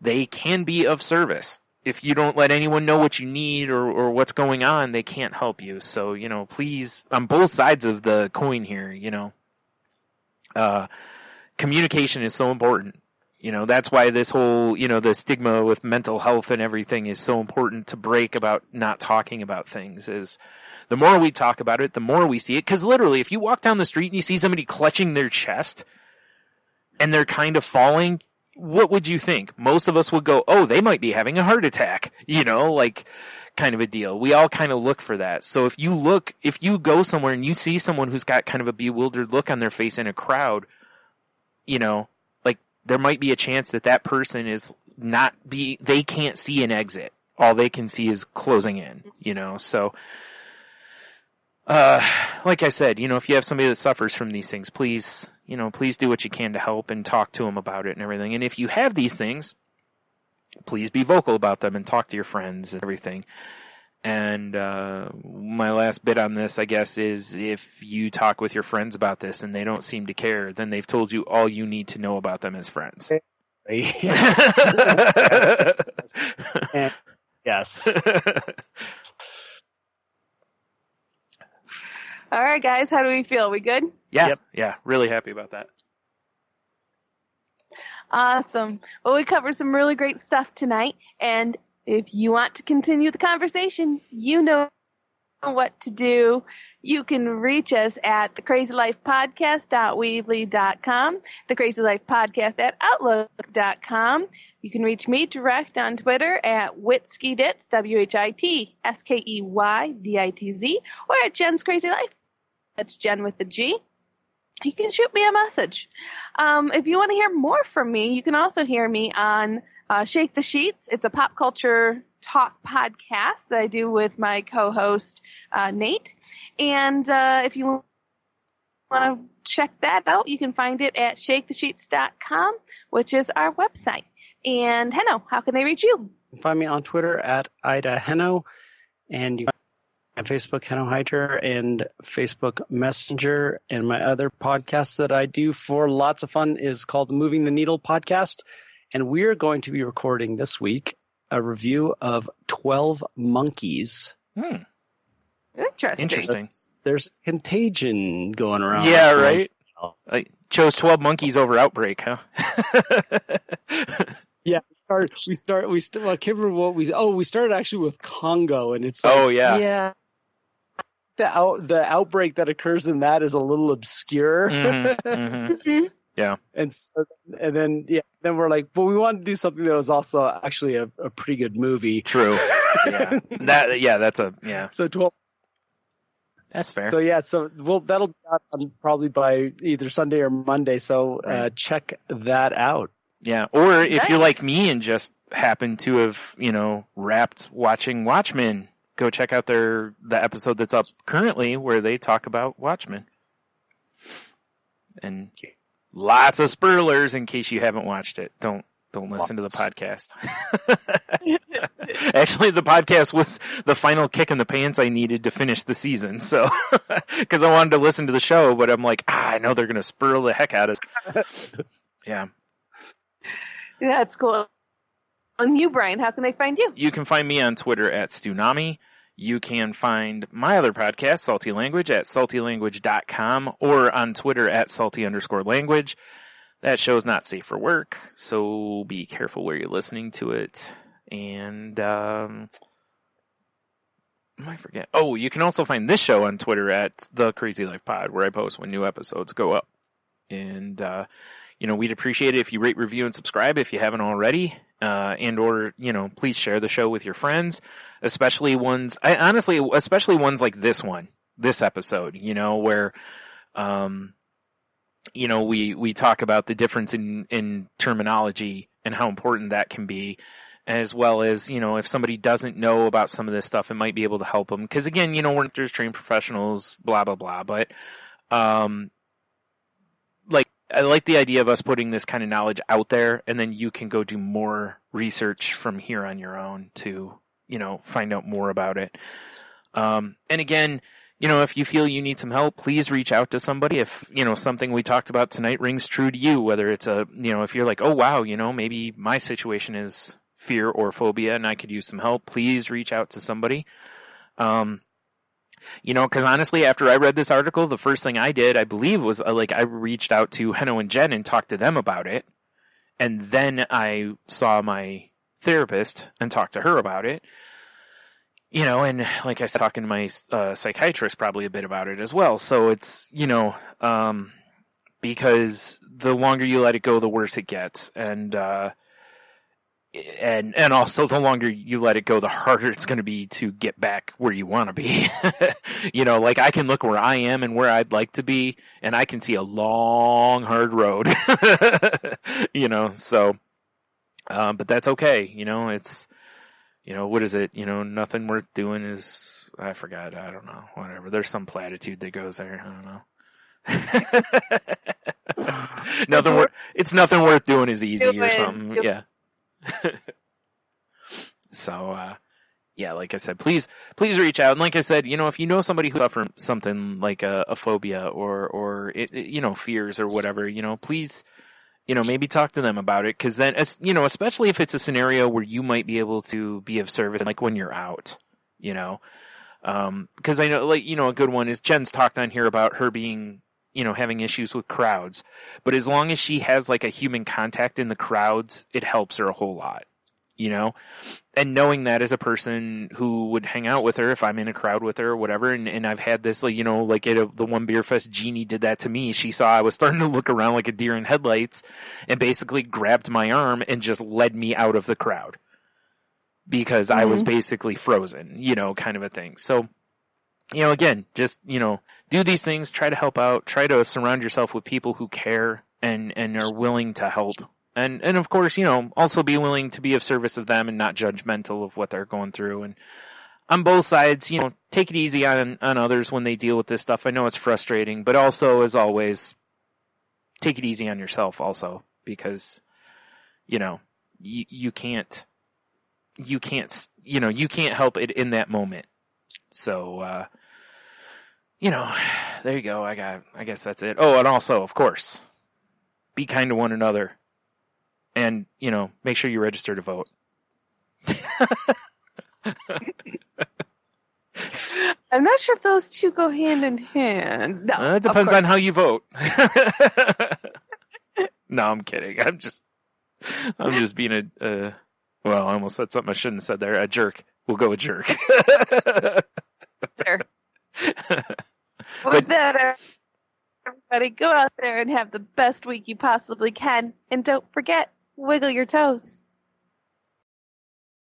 Speaker 8: they can be of service. If you don't let anyone know what you need or what's going on, they can't help you. So, please, on both sides of the coin here, communication is so important. That's why this whole, the stigma with mental health and everything is so important to break, about not talking about things. Is the more we talk about it, the more we see it. Because literally, if you walk down the street and you see somebody clutching their chest and they're kind of falling, what would you think? Most of us would go, oh, they might be having a heart attack, like kind of a deal. We all kind of look for that. So if you go somewhere and you see someone who's got kind of a bewildered look on their face in a crowd, there might be a chance that person is they can't see an exit. All they can see is closing in, so, like I said, if you have somebody that suffers from these things, please do what you can to help and talk to them about it and everything. And if you have these things, please be vocal about them and talk to your friends and everything. And my last bit on this, I guess, is if you talk with your friends about this and they don't seem to care, then they've told you all you need to know about them as friends.
Speaker 7: Yes. And yes.
Speaker 6: All right, guys, how do we feel? We good?
Speaker 8: Yeah,
Speaker 7: Yep.
Speaker 8: yeah, really happy about that.
Speaker 6: Awesome. Well, we covered some really great stuff tonight, and if you want to continue the conversation, you know what to do. You can reach us at thecrazylifepodcast.weebly.com, thecrazylifepodcast@outlook.com. You can reach me direct on Twitter at Witskyditz, WHITSKEYDITZ, or at Jen's Crazy Life. That's Jen with the G. You can shoot me a message. If you want to hear more from me, you can also hear me on Shake the Sheets. It's a pop culture talk podcast that I do with my co-host, Nate. And if you want to check that out, you can find it at shakethesheets.com, which is our website. And Henno, how can they reach you?
Speaker 7: You can find me on Twitter at Ida Henno, and you can find me on Facebook, Henno Hydra, and Facebook Messenger. And my other podcast that I do for lots of fun is called the Moving the Needle podcast. And we're going to be recording this week a review of 12 Monkeys.
Speaker 6: Interesting.
Speaker 7: There's contagion going around.
Speaker 8: Yeah, right? I chose 12 Monkeys over Outbreak, huh?
Speaker 7: Yeah, we started actually with Congo, and it's like,
Speaker 8: Oh, yeah.
Speaker 7: yeah. The outbreak that occurs in that is a little obscure.
Speaker 8: Yeah.
Speaker 7: And then we're like, but we want to do something that was also actually a pretty good movie.
Speaker 8: True. Yeah.
Speaker 7: So 12.
Speaker 8: That's fair.
Speaker 7: So yeah, that'll be out probably by either Sunday or Monday. So check that out.
Speaker 8: Yeah. Or if
Speaker 6: Nice.
Speaker 8: you're like me and just happen to have, wrapped watching Watchmen, go check out the episode that's up currently where they talk about Watchmen. And lots of spoilers in case you haven't watched it. Don't listen to the podcast. Actually, the podcast was the final kick in the pants I needed to finish the season. So, because I wanted to listen to the show, but I'm like, I know they're going to spoil the heck out of it. Yeah.
Speaker 6: Yeah, it's cool. And you, Brian, how can they find you?
Speaker 8: You can find me on Twitter at Stunami. You can find my other podcast, Salty Language, at saltylanguage.com or on Twitter at salty_language. That show's not safe for work, so be careful where you're listening to it. And, I forget. Oh, you can also find this show on Twitter at The Crazy Life Pod, where I post when new episodes go up. And, we'd appreciate it if you rate, review, and subscribe if you haven't already. Please share the show with your friends, especially ones like this episode, where, we talk about the difference in terminology and how important that can be, as well as, if somebody doesn't know about some of this stuff, it might be able to help them. Cause again, we're just trained professionals, blah, blah, blah. But, I like the idea of us putting this kind of knowledge out there, and then you can go do more research from here on your own to, find out more about it. And again, if you feel you need some help, please reach out to somebody. If, something we talked about tonight rings true to you, whether it's if you're like, oh wow, maybe my situation is fear or phobia and I could use some help, please reach out to somebody. Cause honestly, after I read this article, the first thing I did, I believe, was I reached out to Henno and Jen and talked to them about it. And then I saw my therapist and talked to her about it. And like I said, talking to my psychiatrist probably a bit about it as well. So it's, because the longer you let it go, the worse it gets. And also the longer you let it go, the harder it's going to be to get back where you want to be. I can look where I am and where I'd like to be, and I can see a long, hard road, but that's okay. It's, what is it? Nothing worth doing is, I forgot. I don't know. Whatever. There's some platitude that goes there. I don't know. It's nothing worth doing is easy or something. Yeah. So, like I said, please reach out. And like I said, if you know somebody who suffers something like a phobia or fears or whatever, please, maybe talk to them about it, because then, especially if it's a scenario where you might be able to be of service, like when you're out, because I know, a good one is Jen's talked on here about her being, having issues with crowds, but as long as she has like a human contact in the crowds, it helps her a whole lot, and knowing that as a person who would hang out with her if I'm in a crowd with her or whatever, and I've had this, like at the one beer fest, Jeannie did that to me. She saw I was starting to look around like a deer in headlights and basically grabbed my arm and just led me out of the crowd because I was basically frozen, kind of a thing. So, again, just, do these things, try to help out, try to surround yourself with people who care and are willing to help. And of course, also be willing to be of service of them and not judgmental of what they're going through. And on both sides, take it easy on others when they deal with this stuff. I know it's frustrating, but also, as always, take it easy on yourself also, because, you can't help it in that moment. So, there you go. I guess that's it. Oh, and also, of course, be kind to one another. And, make sure you register to vote.
Speaker 6: I'm not sure if those two go hand in hand. No,
Speaker 8: it depends on how you vote. No, I'm kidding. I'm just being well, I almost said something I shouldn't have said there. A jerk. We'll go with jerk.
Speaker 6: Sure. With that, everybody, go out there and have the best week you possibly can. And don't forget, wiggle your toes.